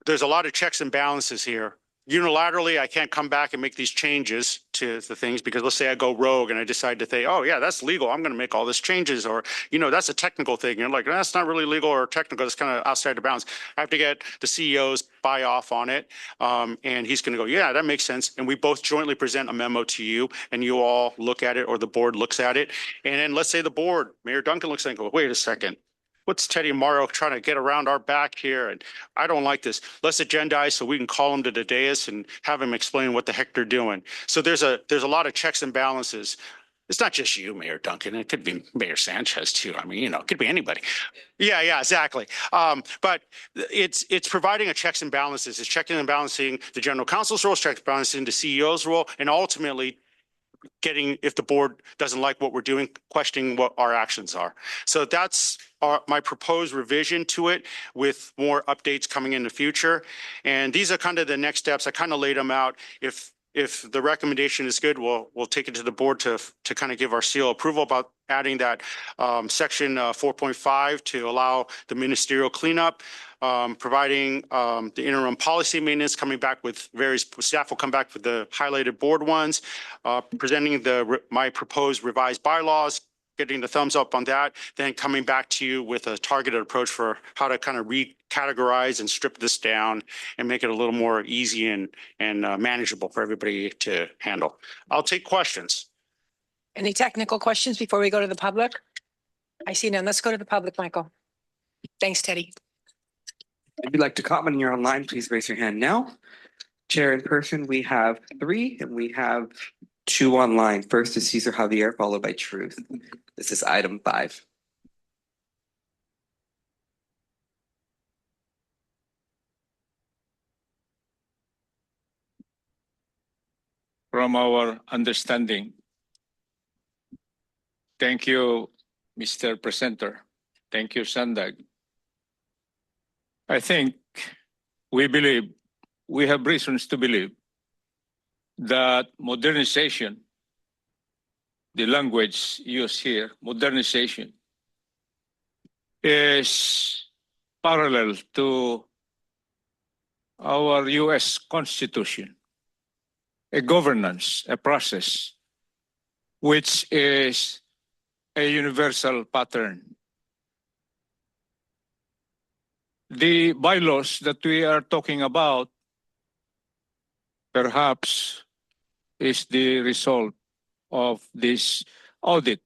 there's a lot of checks and balances here. Unilaterally, I can't come back and make these changes to the things, because let's say I go rogue and I decide to say, oh yeah, that's legal, I'm going to make all this changes, or, that's a technical thing. And you're like, that's not really legal or technical, it's kind of outside the bounds. I have to get the CEO's buy off on it. And he's going to go, yeah, that makes sense. And we both jointly present a memo to you and you all look at it, or the board looks at it. And then let's say the board, Mayor Duncan looks at it and go, wait a second. What's Teddy and Mario trying to get around our back here? And I don't like this. Let's agendize so we can call them to the dais and have them explain what the heck they're doing. So there's a lot of checks and balances. It's not just you, Mayor Duncan. It could be Mayor Sanchez too. I mean, it could be anybody. Yeah, exactly. But it's providing a checks and balances. It's checking and balancing the general counsel's role, checks and balancing the CEO's role, and ultimately getting, if the board doesn't like what we're doing, questioning what our actions are. So that's my proposed revision to it, with more updates coming in the future. And these are kind of the next steps. I kind of laid them out. If the recommendation is good, we'll take it to the board to kind of give our seal approval about adding that section 4.5 to allow the ministerial cleanup, providing the interim policy maintenance, coming back with various staff will come back with the highlighted board ones, presenting my proposed revised bylaws, getting the thumbs up on that, then coming back to you with a targeted approach for how to kind of recategorize and strip this down and make it a little more easy and manageable for everybody to handle. I'll take questions. Any technical questions before we go to the public? I see none. Let's go to the public, Michael. Thanks, Teddy. If you'd like to comment and you're online, please raise your hand now. Chair in person, we have 3 and we have 2 online. First is Cesar Javier, followed by Truth. This is item 5. From our understanding. Thank you, Mr. Presenter. Thank you, SANDAG. I think we have reasons to believe that modernization, the language used here, modernization, is parallel to our U.S. Constitution, a governance, a process, which is a universal pattern. The bylaws that we are talking about perhaps is the result of this audit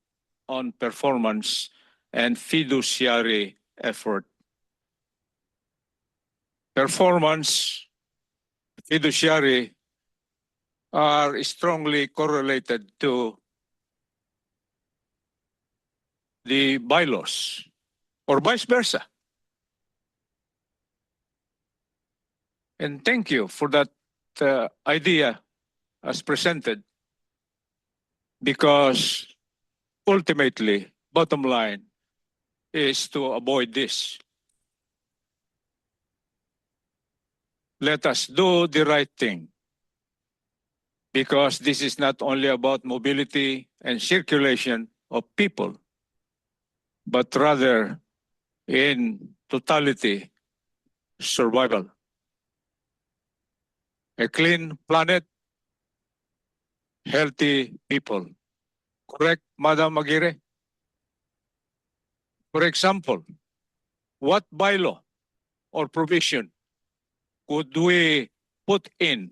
on performance and fiduciary effort. Performance, fiduciary are strongly correlated to the bylaws or vice versa. And thank you for that idea as presented, because ultimately, bottom line is to avoid this. Let us do the right thing, because this is not only about mobility and circulation of people, but rather in totality, survival. A clean planet, healthy people. Correct, Madam Aguirre? For example, what bylaw or provision could we put in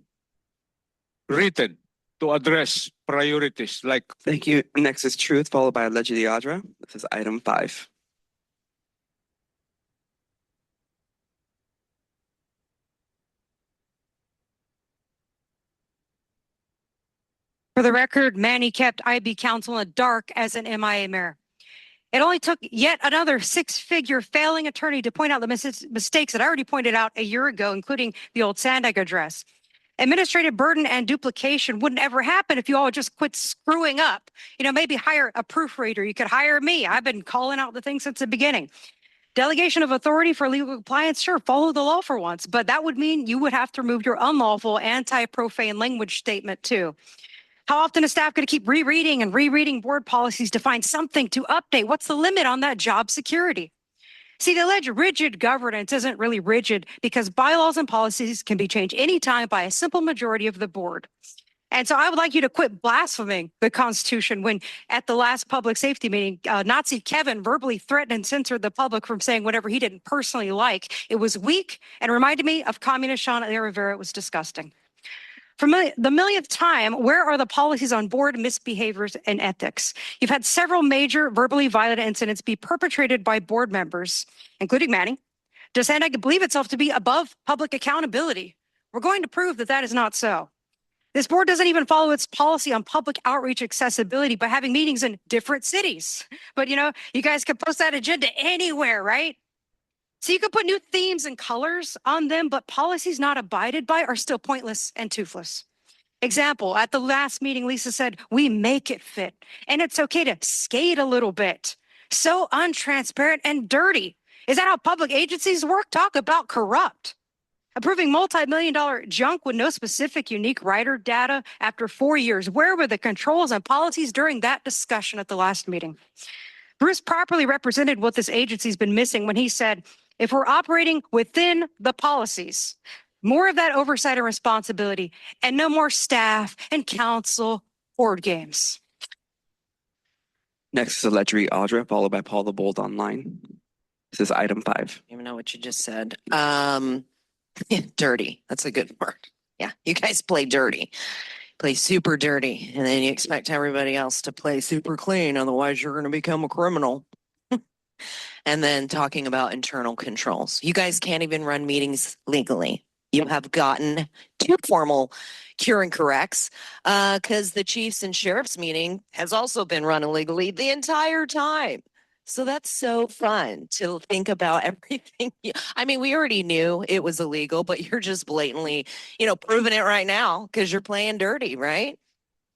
written to address priorities like... Thank you. Next is truth, followed by allegedly Audra. This is item 5. For the record, Manny kept IB counsel in the dark as an MIA mayor. It only took yet another 6-figure failing attorney to point out the mistakes that I already pointed out a year ago, including the old SANDAG address. Administrative burden and duplication wouldn't ever happen if you all just quit screwing up. You know, maybe hire a proofreader. You could hire me. I've been calling out the things since the beginning. Delegation of authority for legal compliance, sure, follow the law for once, but that would mean you would have to remove your unlawful anti-profane language statement too. How often is staff going to keep rereading and rereading board policies to find something to update? What's the limit on that job security? See, the alleged rigid governance isn't really rigid because bylaws and policies can be changed anytime by a simple majority of the board. And so I would like you to quit blaspheming the Constitution when at the last public safety meeting, Nazi Kevin verbally threatened and censored the public from saying whatever he didn't personally like. It was weak and reminded me of communist Sean Rivera. It was disgusting. For the millionth time, where are the policies on board misbehaviors and ethics? You've had several major verbally violent incidents be perpetrated by board members, including Manny. Does SANDAG believe itself to be above public accountability? We're going to prove that that is not so. This board doesn't even follow its policy on public outreach accessibility by having meetings in different cities. But you know, you guys can post that agenda anywhere, right? So you could put new themes and colors on them, but policies not abided by are still pointless and toothless. Example, at the last meeting, Lisa said, we make it fit, and it's okay to skate a little bit. So untransparent and dirty. Is that how public agencies work? Talk about corrupt. Approving multi-million-dollar junk with no specific unique writer data after 4 years. Where were the controls and policies during that discussion at the last meeting? Bruce properly represented what this agency's been missing when he said, if we're operating within the policies, more of that oversight and responsibility, and no more staff and council board games. Next is allegedly Audra, followed by Paul the Bold online. This is item 5. I don't even know what you just said. Dirty. That's a good word. Yeah, you guys play dirty. Play super dirty. And then you expect everybody else to play super clean. Otherwise, you're going to become a criminal. And then talking about internal controls. You guys can't even run meetings legally. You have gotten too formal cure and corrects because the chiefs and sheriffs meeting has also been run illegally the entire time. So that's so fun to think about everything. I mean, we already knew it was illegal, but you're just blatantly, proving it right now because you're playing dirty, right?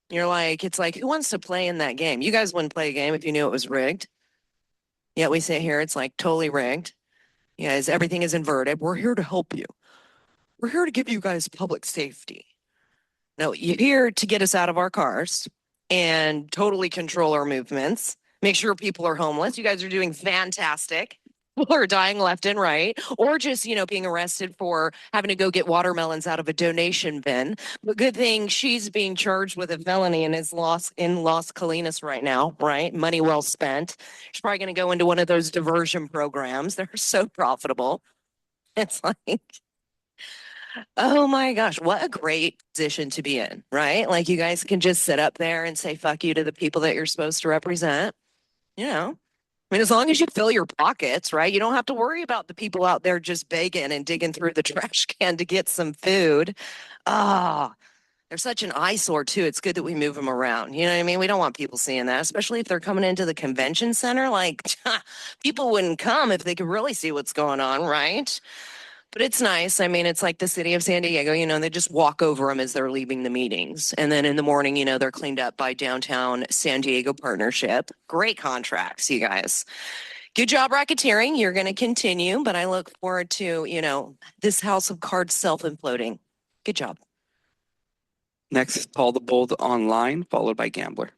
You're like, it's like, who wants to play in that game? You guys wouldn't play a game if you knew it was rigged. Yet we sit here, it's like totally rigged. You guys, everything is inverted. We're here to help you. we're here to give you guys public safety. No, you're here to get us out of our cars and totally control our movements, make sure people are homeless. You guys are doing fantastic. People are dying left and right, or just, being arrested for having to go get watermelons out of a donation bin. But good thing she's being charged with a felony and is in Las Colinas right now, right? Money well spent. She's probably going to go into one of those diversion programs. They're so profitable. It's like, oh my gosh, what a great position to be in, right? Like you guys can just sit up there and say fuck you to the people that you're supposed to represent. I mean, as long as you fill your pockets, right? You don't have to worry about the people out there just begging and digging through the trash can to get some food. They're such an eyesore too. It's good that we move them around. You know what I mean? We don't want people seeing that, especially if they're coming into the convention center. Like people wouldn't come if they could really see what's going on, right? But it's nice. I mean, it's like the city of San Diego, they just walk over them as they're leaving the meetings. And then in the morning, they're cleaned up by Downtown San Diego Partnership. Great contracts, you guys. Good job racketeering. You're going to continue, but I look forward to, this house of cards self-imploding. Good job. Next is Paul the Bold online, followed by Gambler.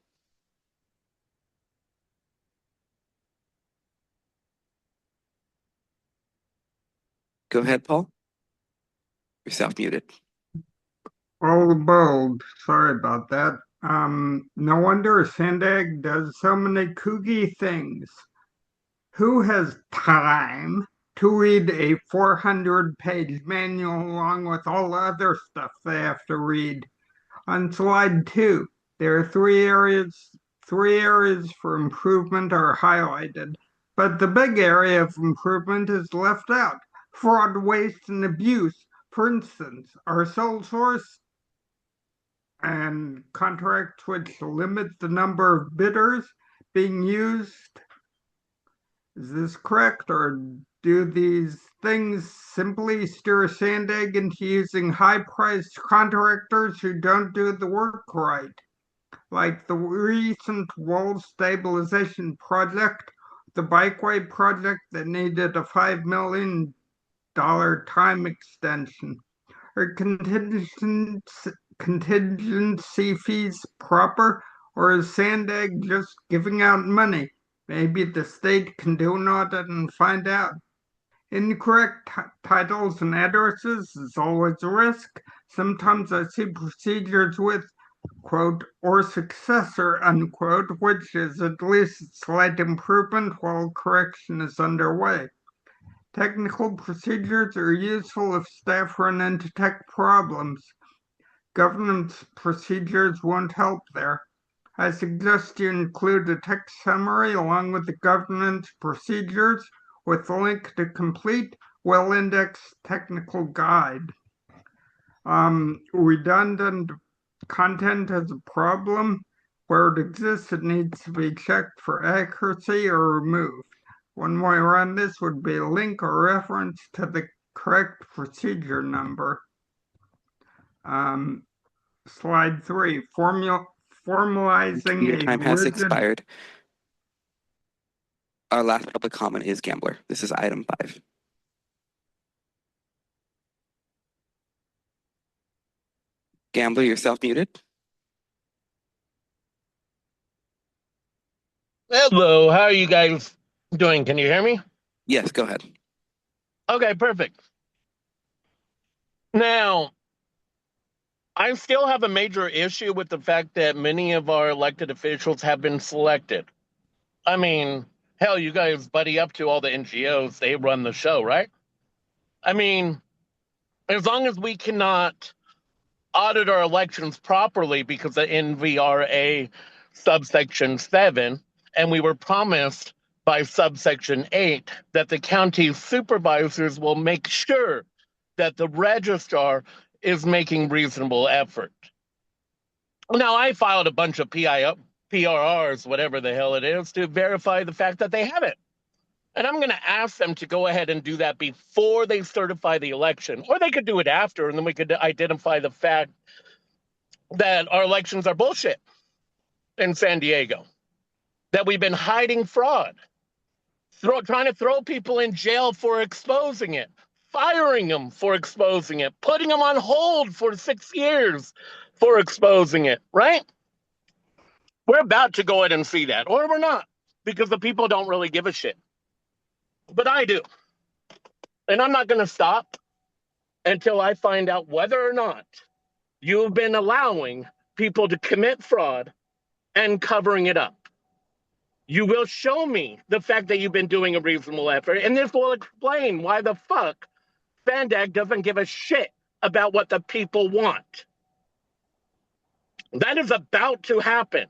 Go ahead, Paul. You're self-muted. All the bold. Sorry about that. No wonder SANDAG does so many kooky things. Who has time to read a 400-page manual along with all the other stuff they have to read? On slide 2, there are three areas for improvement are highlighted, but the big area of improvement is left out. Fraud, waste, and abuse, for instance, are sole source and contracts which limit the number of bidders being used. Is this correct, or do these things simply steer SANDAG into using high-priced contractors who don't do the work right? Like the recent wall stabilization project, the bikeway project that needed a $5 million time extension. Are contingency fees proper, or is SANDAG just giving out money? Maybe the state can do an audit and find out. Incorrect titles and addresses is always a risk. Sometimes I see procedures with, quote, or successor, unquote, which is at least a slight improvement while correction is underway. Technical procedures are useful if staff run into tech problems. Governance procedures won't help there. I suggest you include a text summary along with the governance procedures with a link to complete, well-indexed technical guide. Redundant content is a problem. Where it exists, it needs to be checked for accuracy or removed. One way around this would be a link or reference to the correct procedure number. Slide 3, formalizing Your time has expired. Our last public comment is Gambler. This is item 5. Gambler, you're self-muted. Hello, how are you guys doing? Can you hear me? Yes, go ahead. Okay, perfect. Now, I still have a major issue with the fact that many of our elected officials have been selected. I mean, hell, you guys buddy up to all the NGOs, they run the show, right? I mean, as long as we cannot audit our elections properly because of NVRA subsection 7, and we were promised by subsection 8 that the county supervisors will make sure that the registrar is making reasonable effort. Now, I filed a bunch of PRRs, whatever the hell it is, to verify the fact that they have it. And I'm going to ask them to go ahead and do that before they certify the election, or they could do it after, and then we could identify the fact that our elections are bullshit in San Diego, that we've been hiding fraud, trying to throw people in jail for exposing it, firing them for exposing it, putting them on hold for 6 years for exposing it, right? We're about to go ahead and see that, or we're not, because the people don't really give a shit. But I do. And I'm not going to stop until I find out whether or not you've been allowing people to commit fraud and covering it up. You will show me the fact that you've been doing a reasonable effort, and this will explain why the fuck SANDAG doesn't give a shit about what the people want. That is about to happen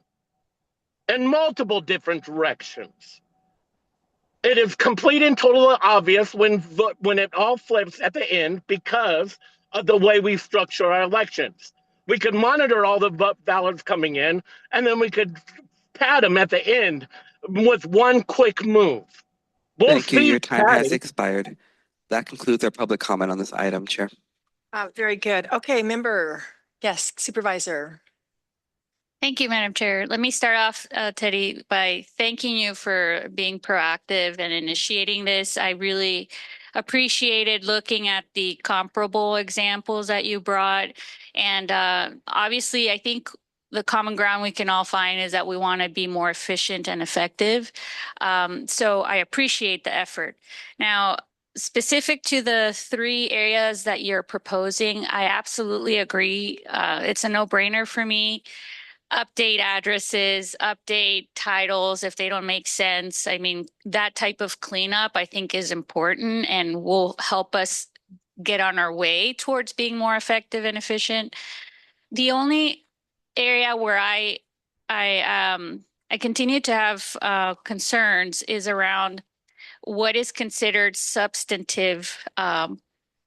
in multiple different directions. It is complete and totally obvious when it all flips at the end because of the way we structure our elections. We could monitor all the ballots coming in, and then we could pad them at the end with one quick move. Thank you. Your time has expired. That concludes our public comment on this item, Chair. Very good. Okay, member. Yes, Supervisor. Thank you, Madam Chair. Let me start off, Teddy, by thanking you for being proactive and initiating this. I really appreciated looking at the comparable examples that you brought. And obviously, I think the common ground we can all find is that we want to be more efficient and effective. So I appreciate the effort. Now, specific to the 3 areas that you're proposing, I absolutely agree. It's a no-brainer for me. Update addresses, update titles if they don't make sense. I mean, that type of cleanup I think is important and will help us get on our way towards being more effective and efficient. The only area where I continue to have concerns is around what is considered substantive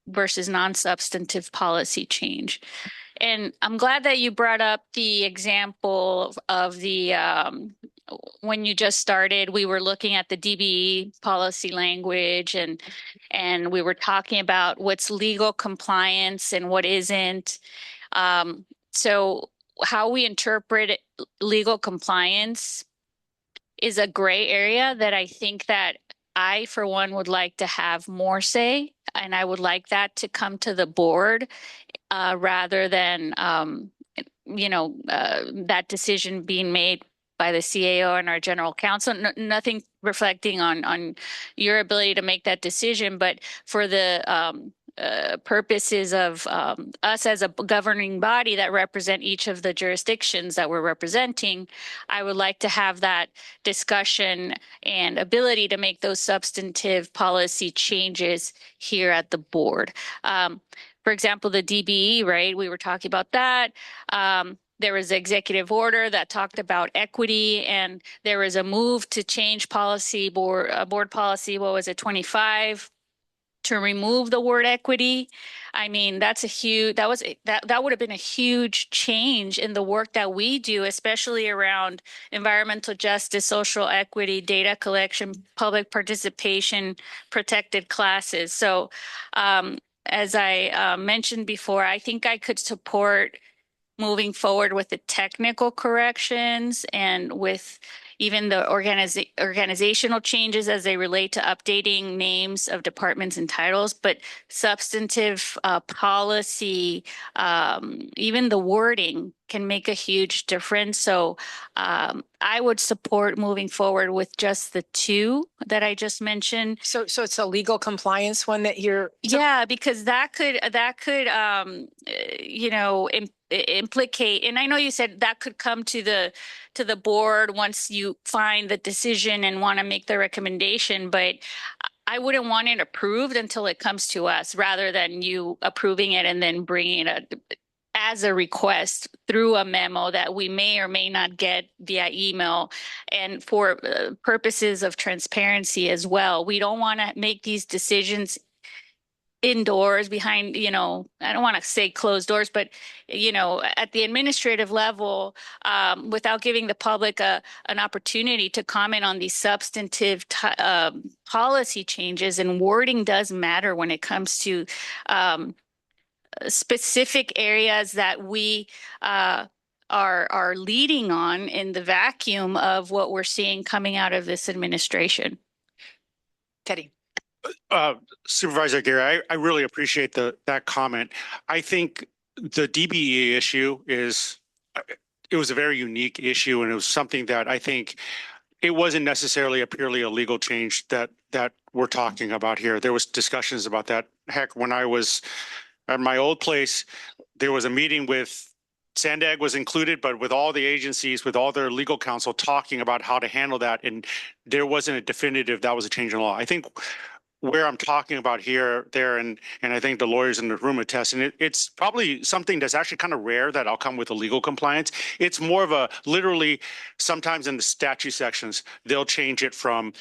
versus non-substantive policy change. And I'm glad that you brought up the example of the, when you just started, we were looking at the DBE policy language and we were talking about what's legal compliance and what isn't. So how we interpret legal compliance is a gray area that I think that I, for one, would like to have more say, and I would like that to come to the board rather than, that decision being made by the CAO and our general counsel. Nothing reflecting on your ability to make that decision, but for the purposes of us as a governing body that represent each of the jurisdictions that we're representing, I would like to have that discussion and ability to make those substantive policy changes here at the board. For example, the DBE, right? We were talking about that. There was an executive order that talked about equity, and there was a move to change policy board policy. What was it, 25? To remove the word equity. I mean, that's a huge, that would have been a huge change in the work that we do, especially around environmental justice, social equity, data collection, public participation, protected classes. So as I mentioned before, I think I could support moving forward with the technical corrections and with even the organizational changes as they relate to updating names of departments and titles, but substantive policy, even the wording can make a huge difference. So I would support moving forward with just the 2 that I just mentioned. So it's a legal compliance one that you're. Yeah, because that could implicate, and I know you said that could come to the board once you find the decision and want to make the recommendation, but I wouldn't want it approved until it comes to us rather than you approving it and then bringing it as a request through a memo that we may or may not get via email. And for purposes of transparency as well, we don't want to make these decisions indoors behind, I don't want to say closed doors, but, at the administrative level, without giving the public an opportunity to comment on these substantive policy changes. And wording does matter when it comes to specific areas that we are leading on in the vacuum of what we're seeing coming out of this administration. Teddy. Supervisor Gary, I really appreciate that comment. I think the DBE issue it was a very unique issue, and it was something that I think it wasn't necessarily a purely a legal change that we're talking about here. There was discussions about that. Heck, when I was at my old place, there was a meeting with SANDAG was included, but with all the agencies, with all their legal counsel talking about how to handle that. And there wasn't a definitive, that was a change in law. I think where I'm talking about there, and I think the lawyers in the room attest, and it's probably something that's actually kind of rare that I'll come with a legal compliance. It's more of a literally, sometimes in the statute sections, they'll change it from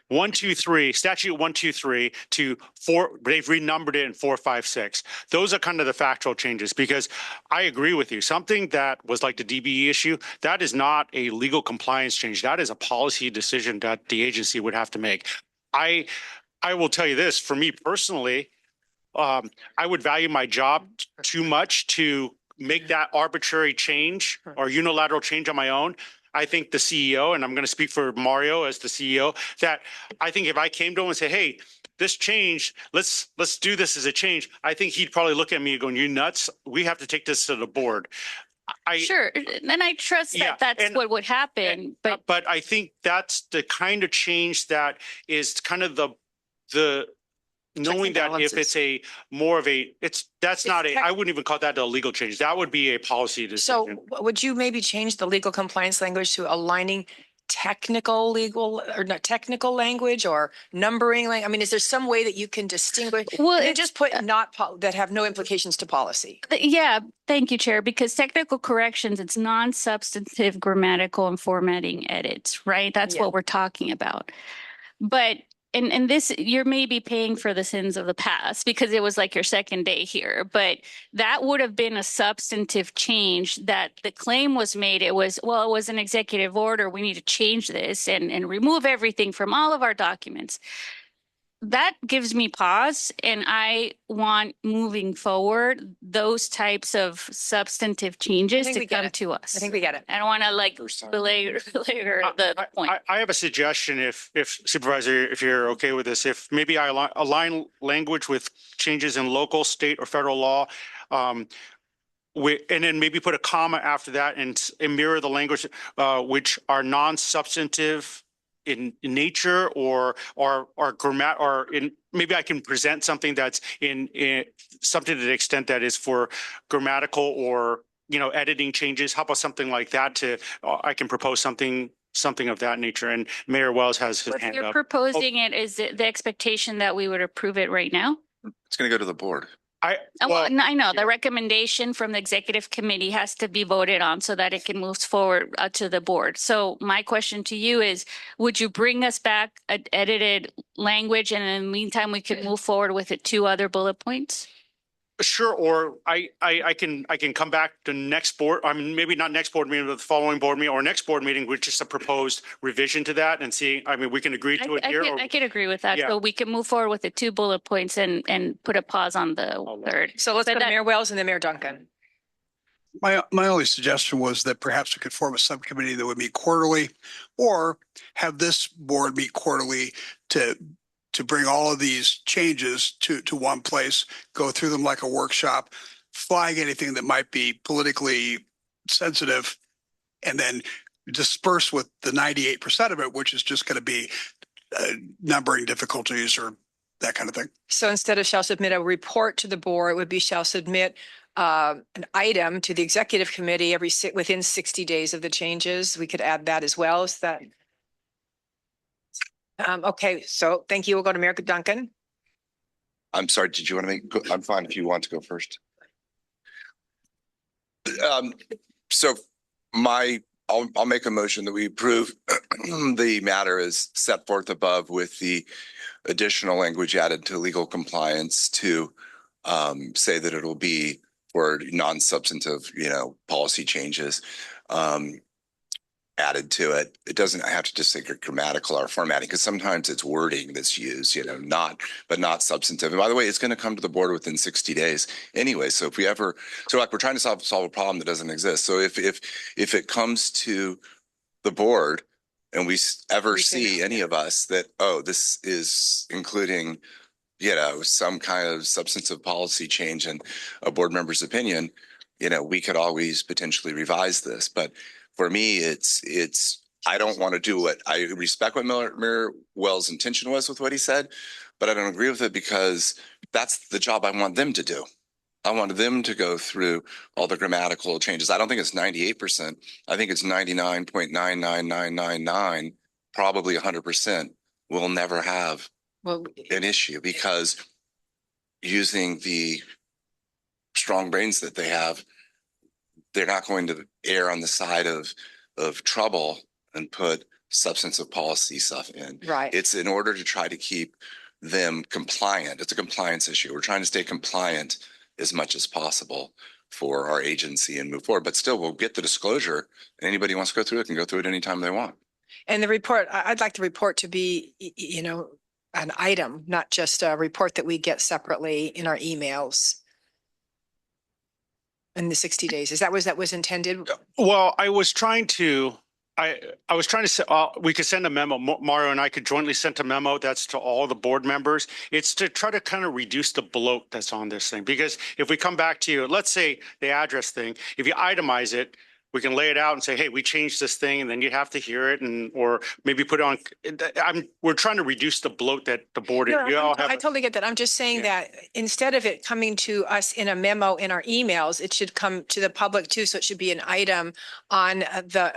123, statute 123 to 4, they've renumbered it in 456. Those are kind of the factual changes, because I agree with you. Something that was like the DBE issue, that is not a legal compliance change. That is a policy decision that the agency would have to make. I will tell you this, for me personally, I would value my job too much to make that arbitrary change or unilateral change on my own. I think the CEO, and I'm going to speak for Mario as the CEO, that I think if I came to him and say, hey, this change, let's do this as a change, I think he'd probably look at me going, you nuts? We have to take this to the board. Sure, and I trust that that's what would happen. But I think that's the kind of change that is kind of the knowing that if it's a more of a, that's not a, I wouldn't even call that a legal change. That would be a policy decision. So would you maybe change the legal compliance language to aligning technical legal or not technical language or numbering? I mean, is there some way that you can distinguish? Well, and just put that have no implications to policy. Yeah, thank you, Chair. Because technical corrections, it's non-substantive grammatical and formatting edits, right? That's what we're talking about. But and this, you're maybe paying for the sins of the past because it was like your second day here, but that would have been a substantive change that the claim was made. It was, well, it was an executive order. We need to change this and remove everything from all of our documents. That gives me pause, and I want moving forward those types of substantive changes to come to us. I think we get it. I don't want to like belabor the point. I have a suggestion, if Supervisor, if you're okay with this, if maybe I align language with changes in local, state, or federal law, and then maybe put a comma after that and mirror the language which are non-substantive in nature or grammar, or in maybe I can present something that's in something to the extent that is for grammatical or editing changes. How about something like that? I can propose something of that nature. And Mayor Wells has his hand up. You're proposing it. Is it the expectation that we would approve it right now? It's going to go to the board. I know the recommendation from the executive committee has to be voted on so that it can move forward to the board. So my question to you is, would you bring us back an edited language, and in the meantime, we could move forward with it 2 other bullet points? Sure, or I can come back to next board. I mean, maybe not next board meeting, but the following board meeting or next board meeting with just a proposed revision to that and see. I mean, we can agree to it here. I can agree with that. Yeah. So we can move forward with the 2 bullet points and put a pause on the third. So let's go to Mayor Wells and then Mayor Duncan. My only suggestion was that perhaps we could form a subcommittee that would meet quarterly, or have this board meet quarterly to bring all of these changes to one place, go through them like a workshop, flag anything that might be politically sensitive, and then disperse with the 98% of it, which is just going to be numbering difficulties or that kind of thing. So instead of shall submit a report to the board, it would be shall submit an item to the executive committee within 60 days of the changes. We could add that as well. Is that? Okay, so thank you. We'll go to Mayor Duncan. I'm sorry, did you want to I'm fine if you want to go first. So I'll make a motion that we approve the matter as set forth above with the additional language added to legal compliance to say that it'll be for non-substantive, policy changes added to it. It doesn't have to just say grammatical or formatting, because sometimes it's wording that's used, but not substantive. And by the way, it's going to come to the board within 60 weeks anyway. So if we ever, we're trying to solve a problem that doesn't exist. So if it comes to the board and we ever see any of us that, oh, this is including, some kind of substantive policy change in a board member's opinion, we could always potentially revise this. But for me, I don't want to do what I respect what Mayor Wells' intention was with what he said, but I don't agree with it because that's the job I want them to do. I want them to go through all the grammatical changes. I don't think it's 98%. I think it's 99.99999, probably 100% will never have an issue because using the strong brains that they have, they're not going to err on the side of trouble and put substantive policy stuff in. Right. It's in order to try to keep them compliant. It's a compliance issue. We're trying to stay compliant as much as possible for our agency and move forward. But still, we'll get the disclosure. And anybody who wants to go through it can go through it anytime they want. And the report, I'd like the report to be, an item, not just a report that we get separately in our emails in the 60 days. Is that was intended? Well, I was trying to say, we could send a memo. Mario and I could jointly send a memo that's to all the board members. It's to try to kind of reduce the bloat that's on this thing. Because if we come back to you, let's say the address thing, if you itemize it, we can lay it out and say, hey, we changed this thing, and then you have to hear it, or maybe put it on. We're trying to reduce the bloat that the board. I totally get that. I'm just saying that instead of it coming to us in a memo in our emails, it should come to the public too. So it should be an item on the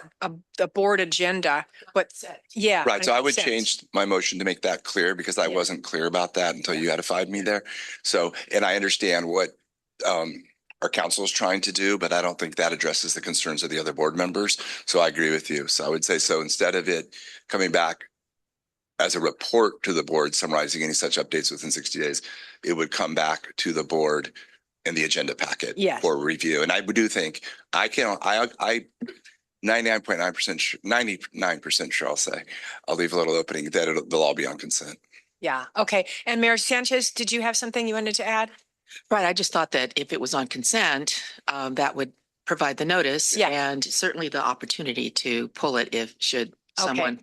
board agenda. Right. So I would change my motion to make that clear because I wasn't clear about that until you edified me there. So, and I understand what our council is trying to do, but I don't think that addresses the concerns of the other board members. So I agree with you. So I would say, so instead of it coming back as a report to the board summarizing any such updates within 60 days, it would come back to the board in the agenda packet for review. And I do think I 99.9% sure, I'll say, I'll leave a little opening that they'll all be on consent. Yeah. Okay. And Mayor Sanchez, did you have something you wanted to add? Right. I just thought that if it was on consent, that would provide the notice and certainly the opportunity to pull it if should someone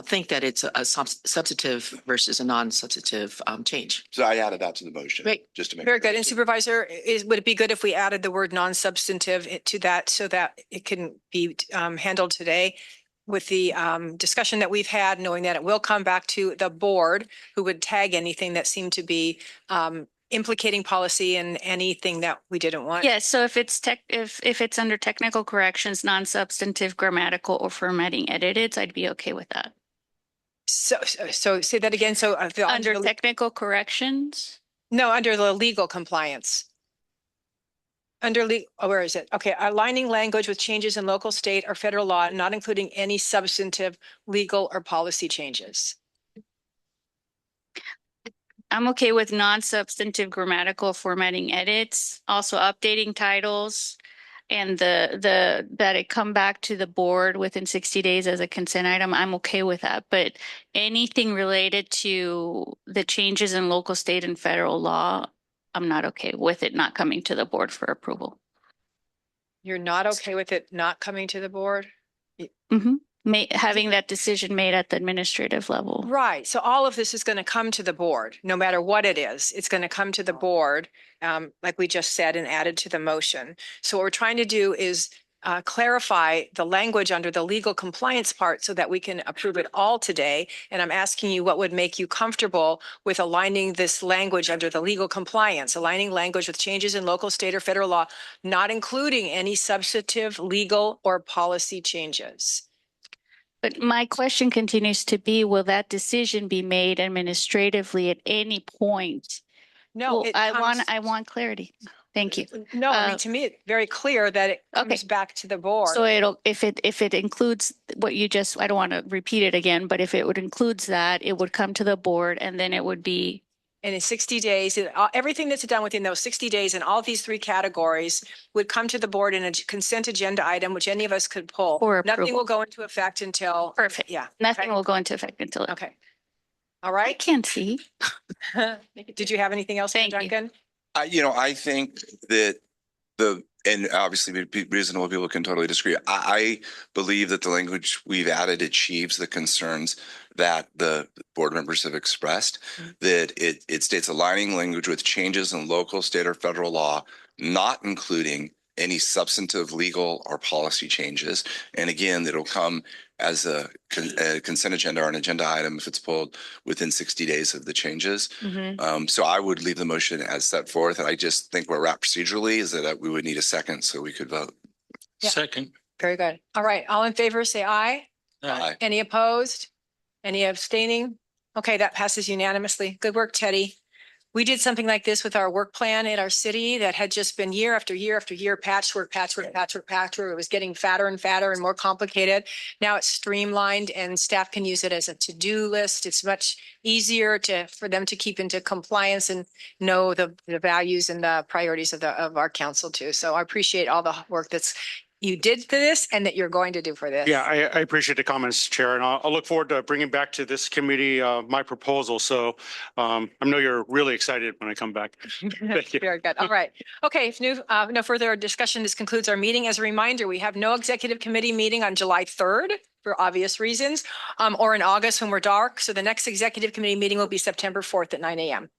think that it's a substantive versus a non-substantive change. So I added that to the motion. Great. Just to make very good. And Supervisor, would it be good if we added the word non-substantive to that so that it can be handled today? With the discussion that we've had, knowing that it will come back to the board who would tag anything that seemed to be implicating policy and anything that we didn't want. Yes. So if it's if it's under technical corrections, non-substantive, grammatical, or formatting edited, I'd be okay with that. So say that again. So under technical corrections? No, under the legal compliance. Where is it? Okay, aligning language with changes in local, state, or federal law, not including any substantive, legal, or policy changes. I'm okay with non-substantive grammatical formatting edits, also updating titles, and that it come back to the board within 60 days as a consent item. I'm okay with that. But anything related to the changes in local, state, and federal law, I'm not okay with it not coming to the board for approval. You're not okay with it not coming to the board? Mm-hmm. Having that decision made at the administrative level. Right. So all of this is going to come to the board, no matter what it is. It's going to come to the board, like we just said, and added to the motion. So what we're trying to do is clarify the language under the legal compliance part so that we can approve it all today. And I'm asking you what would make you comfortable with aligning this language under the legal compliance, aligning language with changes in local, state, or federal law, not including any substantive, legal, or policy changes. But my question continues to be, will that decision be made administratively at any point? No, well, I want clarity. Thank you. No, I mean, to me, it's very clear that it comes back to the board. So if it includes what you just, I don't want to repeat it again, but if it would includes that, it would come to the board and then it would be. And in 60 days, everything that's done within those 60 days in all these three categories would come to the board in a consent agenda item, which any of us could pull. For Nothing approval. will go into effect until. Perfect. Yeah. Nothing will go into effect until. Okay. All right. I can't see. Did you have anything else, Duncan? I think that the and obviously reasonable people can totally disagree. I believe that the language we've added achieves the concerns that the board members have expressed, that it states aligning language with changes in local, state, or federal law, not including any substantive legal or policy changes. And again, it'll come as a consent agenda or an agenda item if it's pulled within 60 days of the changes. So I would leave the motion as set forth. And I just think where we're at procedurally is that we would need a second so we could vote. Yeah. Second. Very good. All right. All in favor, say aye. Aye. Any opposed? Any abstaining? Okay, that passes unanimously. Good work, Teddy. We did something like this with our work plan at our city that had just been year after year after year, patchwork. It was getting fatter and fatter and more complicated. Now it's streamlined and staff can use it as a to-do list. It's much easier for them to keep into compliance and know the values and the priorities of our council too. So I appreciate all the work you did for this and that you're going to do for this. Yeah, I appreciate the comments, Chair, and I'll look forward to bringing back to this committee my proposal. So I know you're really excited when I come back. Thank you. Very good. All right. Okay. If no further discussion, this concludes our meeting. As a reminder, we have no executive committee meeting on July 3rd for obvious reasons, or in August when we're dark. So the next executive committee meeting will be September 4th at 9 a.m.